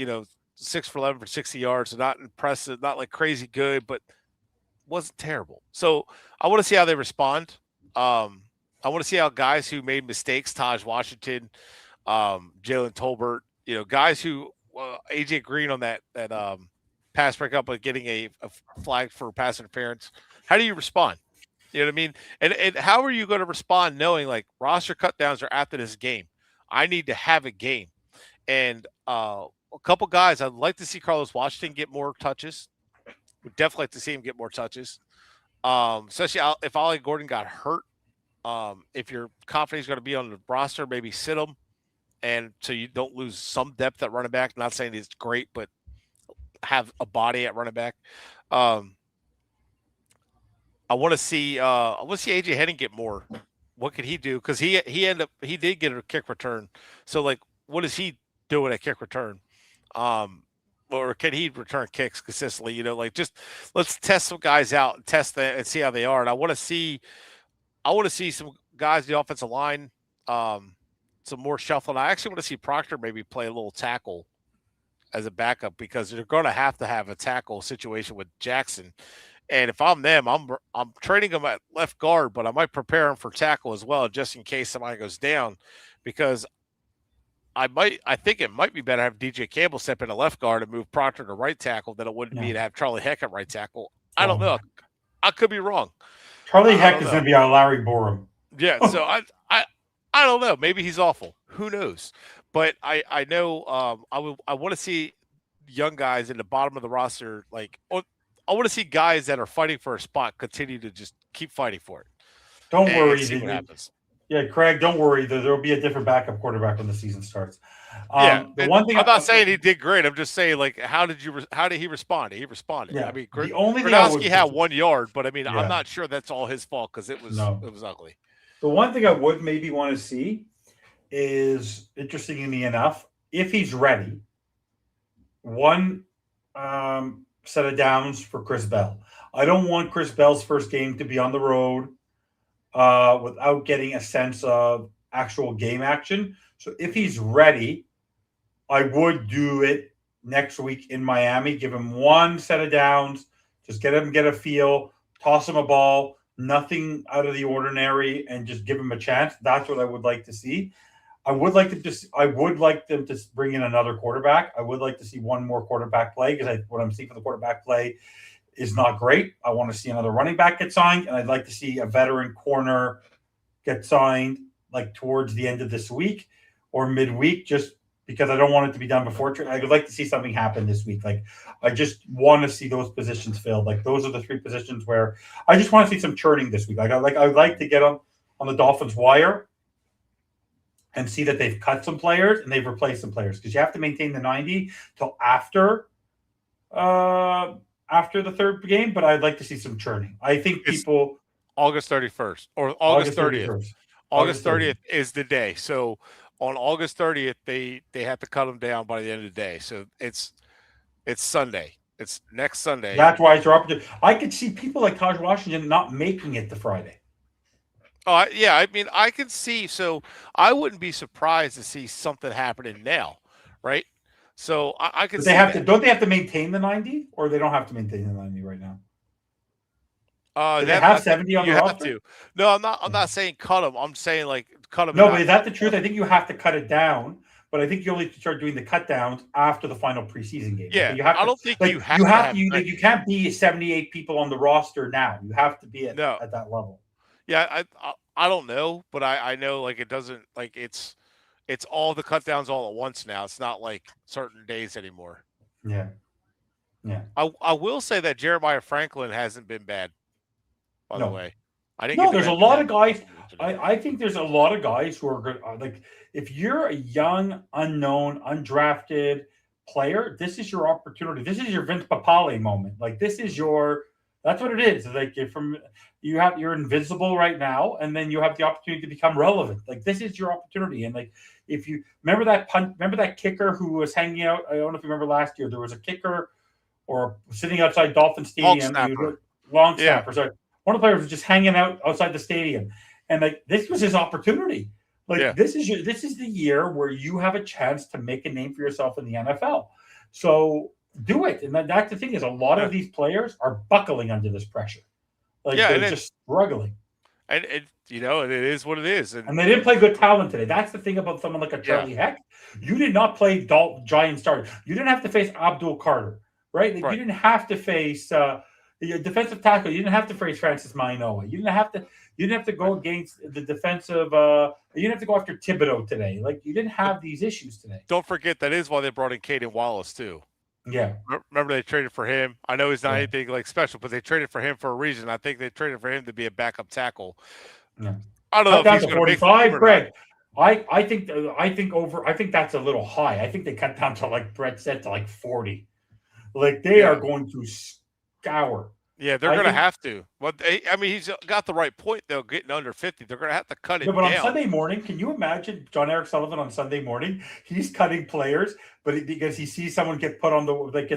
6 for 11 for 60 yards. So not impressive, not like crazy good, but wasn't terrible. So I want to see how they respond. I want to see how guys who made mistakes, Taj Washington, Jalen Tolbert, guys who AJ Green on that pass breakup, but getting a flag for pass interference. How do you respond? You know what I mean? And how are you going to respond knowing like roster cutdowns are after this game? I need to have a game. And a couple guys, I'd like to see Carlos Washington get more touches. Would definitely like to see him get more touches. Especially if Ollie Gordon got hurt. If you're confident he's going to be on the roster, maybe sit him. And so you don't lose some depth at running back. Not saying it's great, but have a body at running back. I want to see AJ Henning get more. What could he do? Because he did get a kick return. So like, what is he doing at kick return? Or can he return kicks consistently? Just let's test some guys out and test them and see how they are. And I want to see some guys in the offensive line, some more shuffling. I actually want to see Proctor maybe play a little tackle as a backup, because they're going to have a tackle situation with Jackson. And if I'm them, I'm training him at left guard, but I might prepare him for tackle as well, just in case somebody goes down, because I think it might be better to have DJ Campbell step into left guard and move Proctor to right tackle than it would be to have Charlie Heck at right tackle. I don't know. I could be wrong. Charlie Heck is going to be our Larry Borum. Yeah, so I don't know. Maybe he's awful. Who knows? But I know I want to see young guys in the bottom of the roster. Like, I want to see guys that are fighting for a spot continue to just keep fighting for it. Don't worry. See what happens. Yeah, Craig, don't worry. There will be a different backup quarterback when the season starts. The one thing I'm not saying he did great. I'm just saying, like, how did he respond? He responded. Yeah. I mean, the only thing Gronowski had 1 yard, but I mean, Yeah. I'm not sure that's all his fault, because it was ugly. The one thing I would maybe want to see is, interestingly enough, if he's ready, one set of downs for Chris Bell. I don't want Chris Bell's first game to be on the road without getting a sense of actual game action. So if he's ready, I would do it next week in Miami. Give him one set of downs, just get a feel, toss him a ball, nothing out of the ordinary, and just give him a chance. That's what I would like to see. I would like them to bring in another quarterback. I would like to see one more quarterback play, because what I'm seeing for the quarterback play is not great. I want to see another running back get signed, and I'd like to see a veteran corner get signed like towards the end of this week or midweek, just because I don't want it to be done before. I would like to see something happen this week. Like, I just want to see those positions filled. Like, those are the 3 positions where I just want to see some churning this week. I would like to get on the Dolphins wire and see that they've cut some players and they've replaced some players, because you have to maintain the 90 till after the third game. But I'd like to see some churning. I think It's people August 31st or August 30th. August 30th is the day. So on August 30th, they have to cut them down by the end of the day. So it's Sunday. It's next Sunday. That's why it's your opportunity. I could see people like Taj Washington not making it to Friday. Oh, yeah. I mean, I can see. So I wouldn't be surprised to see something happening now, right? So I could. But they have to. Don't they have to maintain the 90, or they don't have to maintain the 90 right now? Do they have 70 on the roster? You have to. No, I'm not saying cut them. I'm saying like cut them. No, but is that the truth? I think you have to cut it down. But I think you only start doing the cut downs after the final preseason game. Yeah, you have I don't think like, you have. You can't be 78 people on the roster now. You have to be at that level. Yeah, I don't know, but I know like it doesn't like it's all the cut downs all at once now. It's not like certain days anymore. Yeah. Yeah. I will say that Jeremiah Franklin hasn't been bad, by the way. There's a lot of guys. I think there's a lot of guys who are good. Like, if you're a young, unknown, undrafted player, this is your opportunity. This is your Vince Papale moment. Like, this is that's what it is. Like, you're invisible right now, and then you have the opportunity to become relevant. Like, this is your opportunity. And like, if you remember that kicker who was hanging out. I don't know if you remember last year. There was a kicker or sitting outside Dolphin Stadium. Long snapper. Sorry. One of the players was just hanging out outside the stadium, and like, this was his opportunity. Like, this is the year where you have a chance to make a name for yourself in the NFL. So do it. And that's the thing, is a lot of these players are buckling under this pressure. Like, they're just struggling. And it is what it is. And they didn't play good talent today. That's the thing about someone like a Charlie Heck. You did not play giant starters. You didn't have to face Abdul Carter, right? Like, you didn't have to face the defensive tackle. You didn't have to face Francis Mainoa. You didn't have to go against the defensive. You didn't have to go after Thibodeau today. Like, you didn't have these issues today. Don't forget that is why they brought in Caden Wallace too. Yeah. Remember they traded for him. I know he's not anything like special, but they traded for him for a reason. I think they traded for him to be a backup tackle. Yeah. I don't know if he's going to 45, Greg. I think that's a little high. I think they cut down to, like Brett said, to like 40. Like, they are going to scour. Yeah, they're going to have to. Well, he's got the right point, though, getting under 50. They're going to have to cut it down. But on Sunday morning, can you imagine John Eric Sullivan on Sunday morning? He's cutting players, but because he sees someone get put on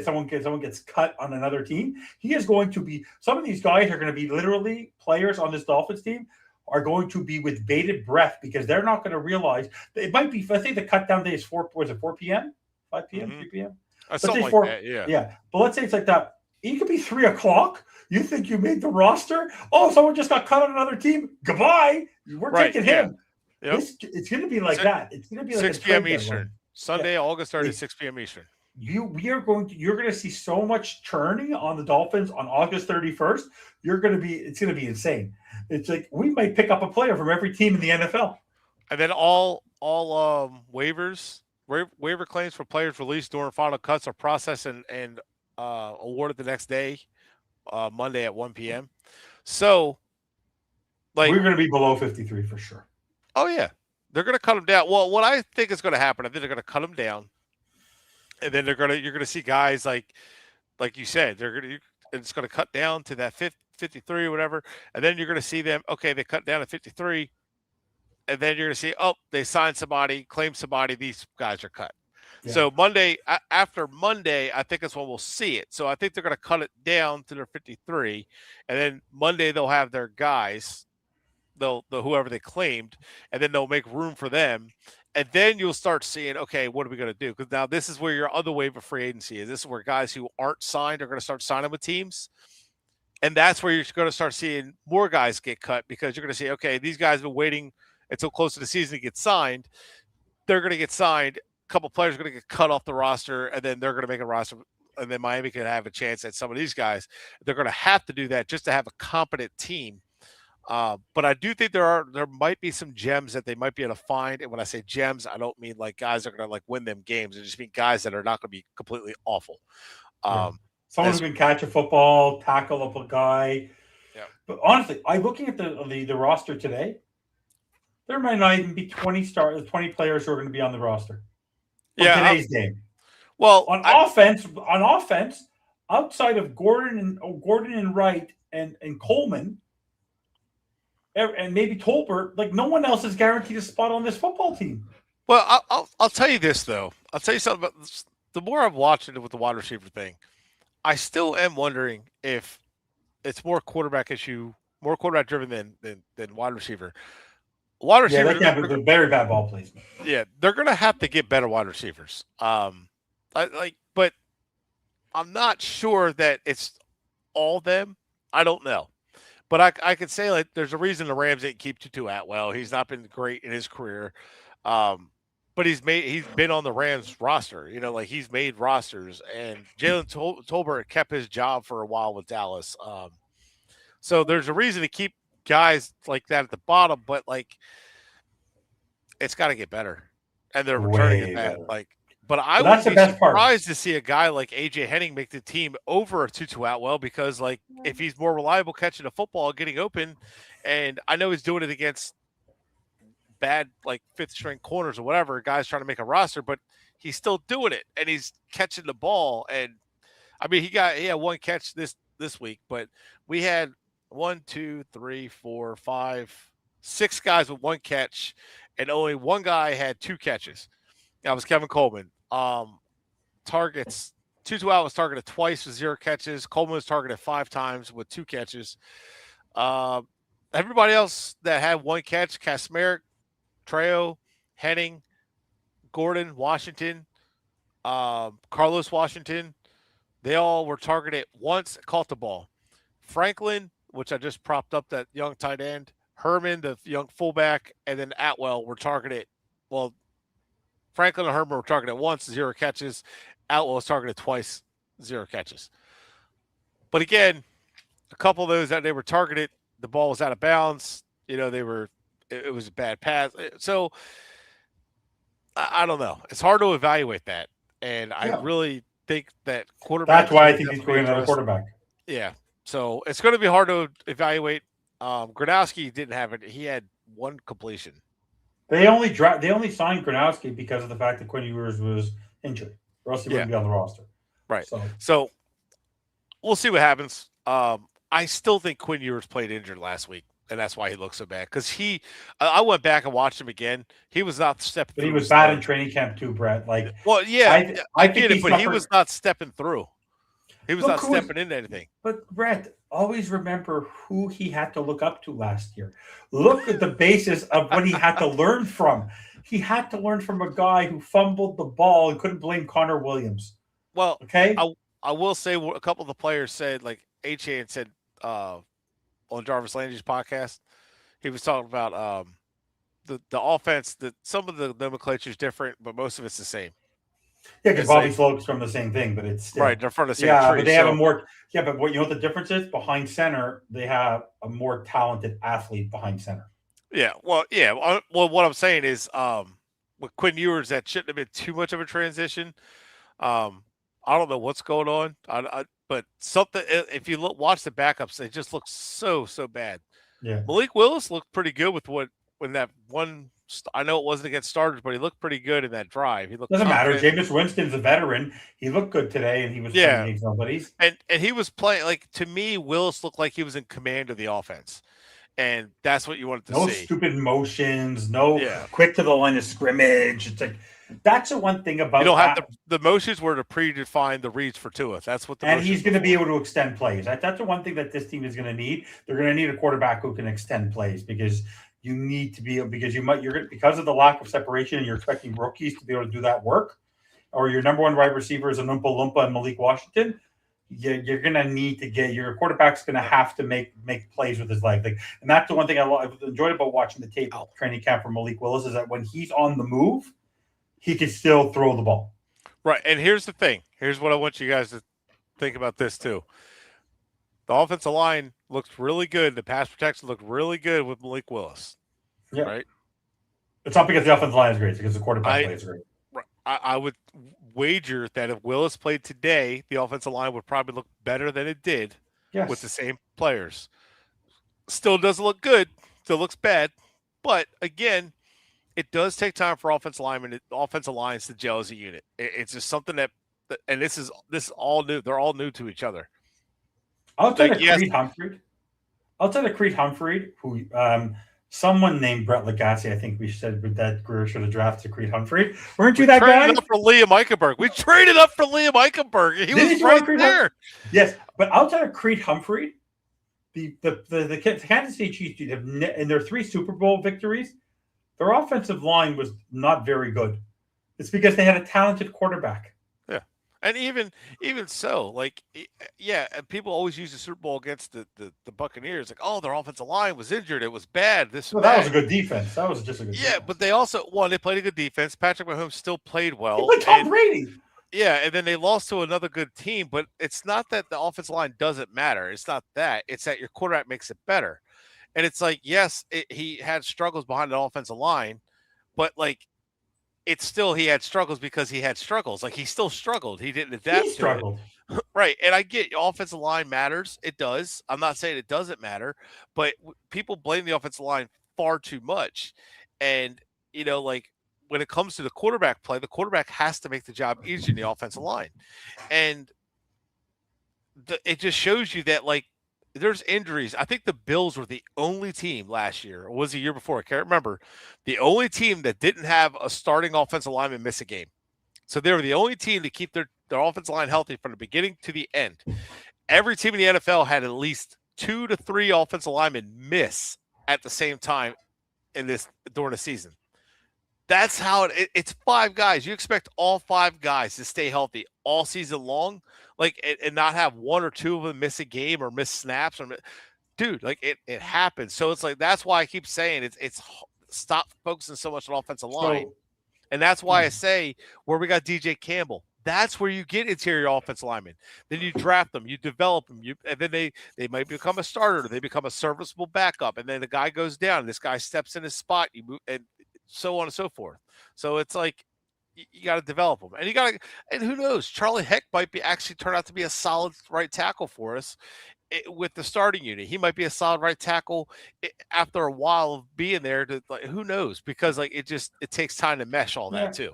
someone gets cut on another team, he is going to be. Some of these guys are going to be literally players on this Dolphins team are going to be with bated breath because they're not going to realize it might be. Let's say the cut down day is 4 p.m., 5 p.m., 3 p.m. Something like that, yeah. Yeah, but let's say it's like that. It could be 3 o'clock. You think you made the roster? Oh, someone just got cut on another team. Goodbye. We're taking him. Yep. It's going to be like that. It's going to be like 6 p.m. Eastern. Sunday, August 30th, 6 p.m. Eastern. You're going to see so much churning on the Dolphins on August 31st. It's going to be insane. It's like we might pick up a player from every team in the NFL. And then all waiver claims for players released during final cuts are processed and awarded the next day. Monday at 1 p.m. So, like, we're going to be below 53 for sure. Oh yeah, they're going to cut them down. Well, what I think is going to happen, I think they're going to cut them down, and then you're going to see guys like you said, it's going to cut down to that 53 or whatever, and then you're going to see them. Okay, they cut down to 53, and then you're going to see, they signed somebody, claimed somebody. These guys are cut. Yeah. So after Monday, I think that's when we'll see it. So I think they're going to cut it down to their 53, and then Monday they'll have their guys, whoever they claimed, and then they'll make room for them, and then you'll start seeing, okay, what are we going to do? Because now this is where your other wave of free agency is. This is where guys who aren't signed are going to start signing with teams, and that's where you're going to start seeing more guys get cut because you're going to see, okay, these guys have been waiting until close to the season to get signed. They're going to get signed. Couple players are going to get cut off the roster, and then they're going to make a roster, and then Miami can have a chance at some of these guys. They're going to have to do that just to have a competent team. But I do think there might be some gems that they might be able to find. And when I say gems, I don't mean like guys that are going to like win them games. I just mean guys that are not going to be completely awful. Someone who can catch a football, tackle up a guy. Yeah. But honestly, I'm looking at the roster today. There might not even be 20 players who are going to be on the roster. Today's game. Well, on offense, outside of Gordon and Wright and Coleman, and maybe Tolbert. Like no one else is guaranteed a spot on this football team. Well, I'll tell you this though. I'll tell you something about this. The more I've watched it with the wide receiver thing, I still am wondering if it's more quarterback driven than wide receiver. Wide Yeah, receiver, that was a very bad ball placement. yeah, they're gonna have to get better wide receivers. But I'm not sure that it's all them. I don't know. But I could say like there's a reason the Rams didn't keep Tutu Atwell. He's not been great in his career. But he's been on the Rams roster. You know, like he's made rosters, and Jalen Tolbert kept his job for a while with Dallas. So there's a reason to keep guys like that at the bottom, but like it's got to get better, and they're returning it back. But I would be surprised to see a guy like AJ Henning make the team over Tutu Atwell because, like, if he's more reliable catching the football, getting open, and I know he's doing it against bad, like, fifth-string corners or whatever, guys trying to make a roster, but he's still doing it, and he's catching the ball. And, I mean, he had one catch this week, but we had 6 guys with one catch, and only one guy had 2 catches. That was Kevin Coleman. Targets, Tutu Atwell was targeted twice with 0 catches. Coleman was targeted 5 times with 2 catches. Everybody else that had 1 catch, Kasmerick, Trejo, Henning, Gordon, Washington, Carlos Washington, they all were targeted once, caught the ball. Franklin, which I just propped up, that young tight end, Herman, the young fullback, and then Atwell were targeted. Well, Franklin and Herman were targeted once, 0 catches. Atwell was targeted twice, 0 catches. But again, a couple of those that they were targeted, the ball was out of bounds. You know, it was a bad pass. So I don't know. It's hard to evaluate that. And I really think that quarterback. That's why I think he's going another quarterback. Yeah. So it's going to be hard to evaluate. Gronowski didn't have it. He had 1 completion. They only signed Gronowski because of the fact that Quinn Ewers was injured, or else he wouldn't be on the roster. Right. So we'll see what happens. I still think Quinn Ewers played injured last week, and that's why he looks so bad. Because I went back and watched him again. He was not stepping. But he was bad in training camp too, Brett. Like, well, yeah, I get it, but suffered. He was not stepping through. He was not stepping into anything. But Brett, always remember who he had to look up to last year. Look at the basis of what he had to learn from. He had to learn from a guy who fumbled the ball and couldn't blame Connor Williams. Well, okay. I will say a couple of the players said, like HA had said on Jarvis Landry's podcast, he was talking about the offense, that some of the nomenclature is different, but most of it's the same. Yeah, because Bobby Slope's from the same thing, but it's still, right. They're from the same tree. But they have a more. Yeah, but what you know what the difference is? Behind center, they have a more talented athlete behind center. Yeah. Well, yeah. Well, what I'm saying is, with Quinn Ewers, that shouldn't have been too much of a transition. I don't know what's going on. But something. If you watch the backups, they just look so bad. Yeah. Malik Willis looked pretty good when that one. I know it wasn't against starters, but he looked pretty good in that drive. He looked doesn't confident. matter. Jameis Winston's a veteran. He looked good today, and he was playing against nobodies. And he was playing, like, to me, Willis looked like he was in command of the offense, and that's what you wanted to see. No stupid motions. No quick to the line of scrimmage. It's like that's the one thing about you don't have the motions were to predefine the reads for Tua. That's what and he's going to be able to extend plays. That's the one thing that this team is going to need. They're going to need a quarterback who can extend plays because. You need to be because because of the lack of separation and you're expecting rookies to be able to do that work, or your number one wide receiver is an Oompa Loompa and Malik Washington. You're going to need to get your quarterback's going to have to make plays with his leg. And that's the one thing I enjoyed about watching the tape training camp for Malik Willis is that when he's on the move, he can still throw the ball. Right. And here's the thing. Here's what I want you guys to think about this too. The offensive line looks really good. The pass protection looked really good with Malik Willis. Yeah. Right? It's not because the offensive line is great. It's because the quarterback play is great. I would wager that if Willis played today, the offensive line would probably look better than it did with the same players. Still doesn't look good. Still looks bad. But, again, it does take time for offensive lines to gel as a unit. It's just something that – and this is all new. They're all new to each other. I'll take Creed Humphrey. outside of Creed Humphrey, who someone named Brett Lagasse, I think we said that Greer should have drafted Creed Humphrey. Weren't you that guy? Traded up for Liam Eichenberg. We traded up for Liam Eichenberg. He was right there. Yes, but outside of Creed Humphrey, the Kansas City Chiefs have in their 3 Super Bowl victories, their offensive line was not very good. It's because they had a talented quarterback. Yeah, and even so, like, yeah, people always use the Super Bowl against the Buccaneers, like, oh, their offensive line was injured, it was bad. That was a good defense. That was just a good. Yeah, defense. But they also they played a good defense. Patrick Mahomes still played well. He played Tom Brady. Yeah, and then they lost to another good team, but it's not that the offensive line doesn't matter. It's not that. It's that your quarterback makes it better. And it's like, yes, he had struggles behind the offensive line, but like, it's still he had struggles because he had struggles. Like, he still struggled. He didn't adapt. He struggled. Right. And I get offensive line matters. It does. I'm not saying it doesn't matter, but people blame the offensive line far too much. And, like, when it comes to the quarterback play, the quarterback has to make the job easier in the offensive line. And it just shows you that, like, there's injuries. I think the Bills were the only team last year, or was it the year before? I can't remember. The only team that didn't have a starting offensive lineman miss a game. So they were the only team to keep their offensive line healthy from the beginning to the end. Every team in the NFL had at least 2 to 3 offensive linemen miss at the same time during the season. That's how it's 5 guys. You expect all 5 guys to stay healthy all season long, like, and not have 1 or 2 of them miss a game or miss snaps dude, like, it happens. So it's like, that's why I keep saying it's stop focusing so much on offensive line. And that's why I say, where we got DJ Campbell, that's where you get interior offensive linemen. Then you draft them, you develop them, and then they might become a starter, they become a serviceable backup, and then the guy goes down, and this guy steps in his spot, you move, and so on and so forth. So it's like, you got to develop them, and who knows? Charlie Heck might actually turn out to be a solid right tackle for us with the starting unit. He might be a solid right tackle after a while of being there. Who knows? Because, like, it takes time to mesh all that too.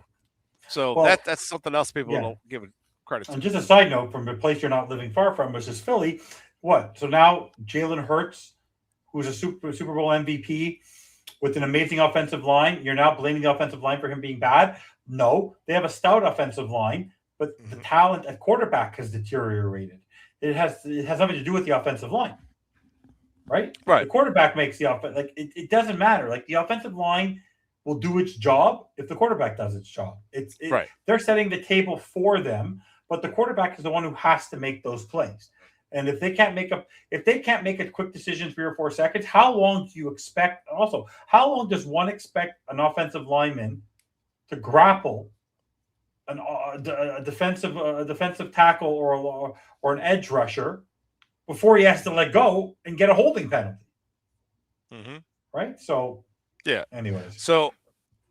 So that's something else people don't give credit to. And just a side note, from a place you're not living far from, which is Philly. So now Jalen Hurts, who's a Super Bowl MVP, with an amazing offensive line, you're now blaming the offensive line for him being bad? No, they have a stout offensive line, but the talent at quarterback has deteriorated. It has nothing to do with the offensive line, right? Right. The quarterback makes the offense. Like, it doesn't matter. Like, the offensive line will do its job if the quarterback does its job. Right. They're setting the table for them, but the quarterback is the one who has to make those plays. And if they can't make a quick decision 3 or 4 seconds, how long do you expect? Also, how long does one expect an offensive lineman to grapple a defensive tackle or an edge rusher before he has to let go and get a holding penalty? Mm-hmm. Right. So yeah. Anyways, so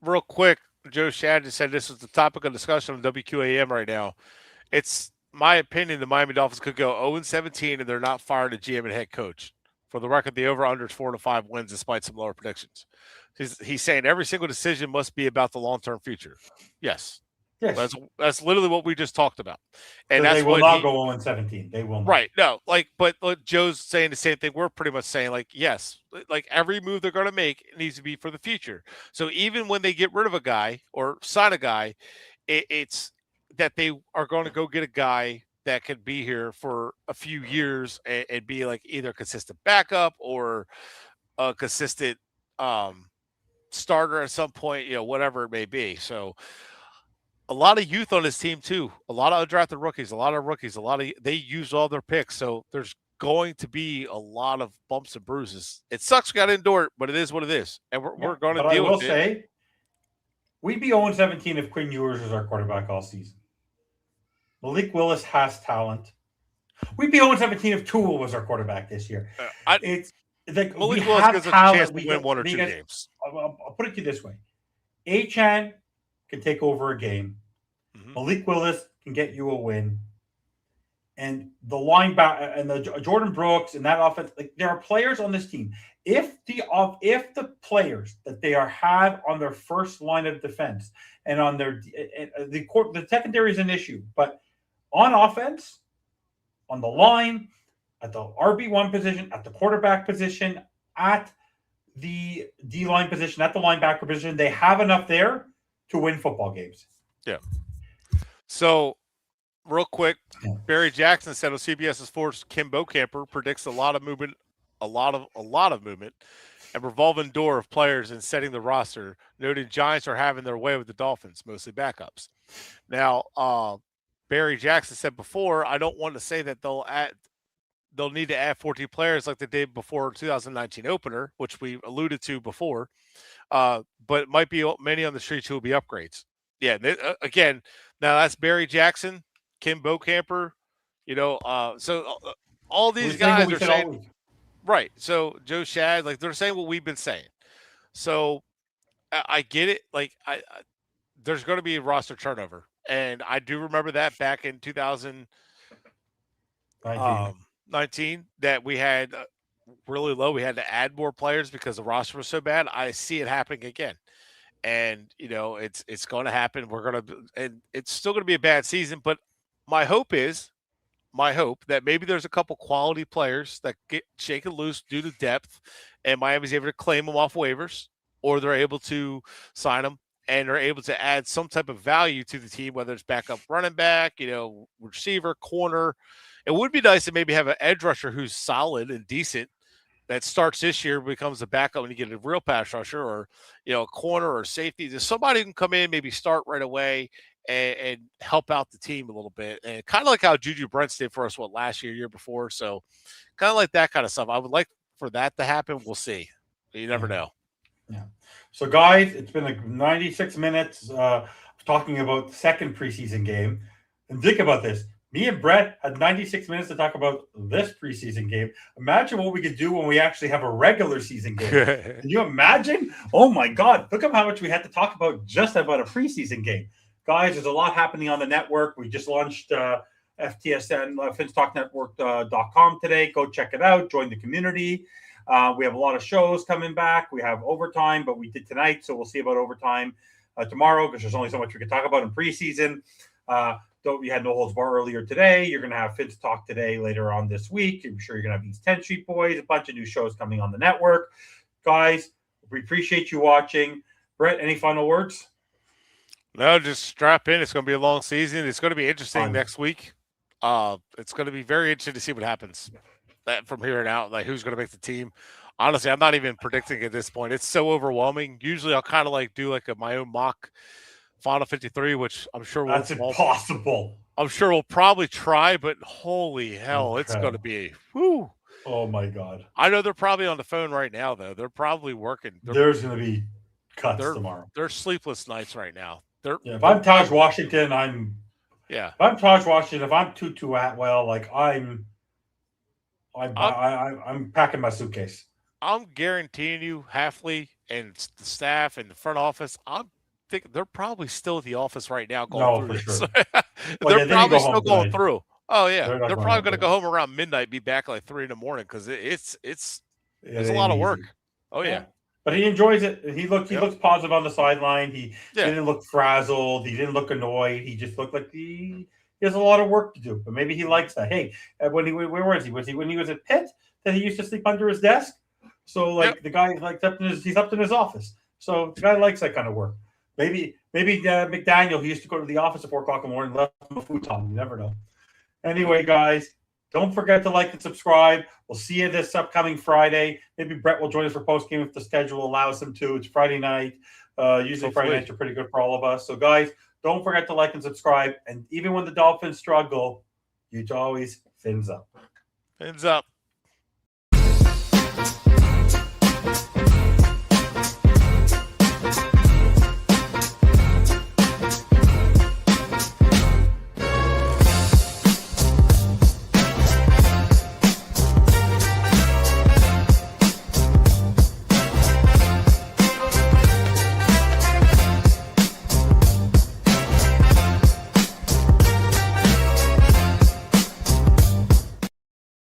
real quick, Joe Shad said this is the topic of discussion on WQAM right now. It's my opinion the Miami Dolphins could go 0-17 and they're not firing the GM and head coach. For the record, the over-under is 4 to 5 wins despite some lower predictions. He's saying every single decision must be about the long-term future. Yes. That's literally what we just talked about. And so that's they will not go 0-17. They will not. Right. No, but Joe's saying the same thing. We're pretty much saying, like, yes, like, every move they're going to make needs to be for the future. So even when they get rid of a guy or sign a guy, it's that they are going to go get a guy that can be here for a few years and be like either a consistent backup or a consistent starter at some point, whatever it may be. So a lot of youth on this team too, a lot of undrafted rookies, they used all their picks. So there's going to be a lot of bumps and bruises. It sucks we got to endure it, but it is what it is. And we're going to deal with it. I will say, we'd be 0-17 if Quinn Ewers was our quarterback all season. Malik Willis has talent. We'd be 0-17 if Tua was our quarterback this year. It's like Malik Willis gives us a chance to win 1 or 2 games. I'll put it to you this way. Achane can take over a game. Mm-hmm. Malik Willis can get you a win. And the linebacker and the Jordan Brooks and that offense, like, there are players on this team. If the players that they have on their first line of defense and on their the secondary is an issue, but on offense, on the line, at the RB1 position, at the quarterback position, at the D-line position, at the linebacker position. They have enough there to win football games. Yeah. So, real quick, Barry Jackson said on CBS's Sports, Kim Bocamper predicts a lot of movement, a lot of movement, and revolving door of players in setting the roster, noting Giants are having their way with the Dolphins, mostly backups. Now, Barry Jackson said before, I don't want to say that they'll need to add 14 players like they did before 2019 opener, which we alluded to before, but it might be many on the streets who will be upgrades. Yeah, again, now that's Barry Jackson, Kim Bocamper, so all these guys are saying, right. So Joe Shad, like they're saying what we've been saying. So I get it. Like there's going to be a roster turnover, and I do remember that back in 2019 that we had really low. We had to add more players because the roster was so bad. I see it happening again. And it's going to happen. And it's still going to be a bad season. But my hope that maybe there's a couple quality players that get shaken loose due to depth, and Miami's able to claim them off waivers, or they're able to sign them and are able to add some type of value to the team, whether it's backup running back, receiver, corner. It would be nice to maybe have an edge rusher who's solid and decent that starts this year, becomes a backup when you get a real pass rusher, or a corner or safety. There's somebody who can come in, maybe start right away and help out the team a little bit. And kind of like how Juju Brents did for us, last year before. So kind of like that kind of stuff. I would like for that to happen. We'll see. You never know. Yeah. So guys, it's been like 96 minutes talking about the second preseason game. And think about this. Me and Brett had 96 minutes to talk about this preseason game. Imagine what we could do when we actually have a regular season game. Can you imagine? Oh, my God. Look at how much we had to talk about just about a preseason game. Guys, there's a lot happening on the network. We just launched FTSN, FinTalkNetwork.com today. Go check it out. Join the community. We have a lot of shows coming back. We have overtime, but we did tonight, so we'll see about overtime tomorrow because there's only so much we can talk about in preseason. We had No Holds Bar earlier today. You're going to have Fitz Talk today later on this week. I'm sure you're going to have East 10th Street Boys, a bunch of new shows coming on the network. Guys, we appreciate you watching. Brett, any final words? No, just strap in. It's going to be a long season. It's going to be interesting next week. It's going to be very interesting to see what happens from here on out, like who's going to make the team. Honestly, I'm not even predicting at this point. It's so overwhelming. Usually I'll kind of do my own mock Final 53, which I'm sure that's impossible. I'm sure we'll probably try, but holy hell, it's going to be whoo. Oh my God! I know they're probably on the phone right now, though. They're probably working. There's going to be cuts tomorrow. They're sleepless nights right now. If I'm Taj Washington, if I'm Taj Washington, if I'm Tutu Atwell, I'm packing my suitcase. I'm guaranteeing you, Halfley and the staff and the front office, I'm think they're probably still at the office right now going through this. Sure. They're probably still going through. Oh yeah, they're probably going to go home around midnight, be back 3 a.m. because it's a lot of work. Oh yeah, but he enjoys it. He looks positive on the sideline. He didn't look frazzled. He didn't look annoyed. He just looked like he has a lot of work to do. But maybe he likes that. Hey, where was he? Was he when he was at Pitt that he used to sleep under his desk? So the guy he's up in his office. So the guy likes that kind of work. Maybe McDaniel, he used to go to the office at 4 o'clock in the morning, left him a futon. You never know. Anyway, guys, don't forget to like and subscribe. We'll see you this upcoming Friday. Maybe Brett will join us for postgame if the schedule allows him to. It's Friday night. Usually Friday nights are pretty good for all of us. So, guys, don't forget to like and subscribe. And even when the Dolphins struggle, you always fins up. Fins up.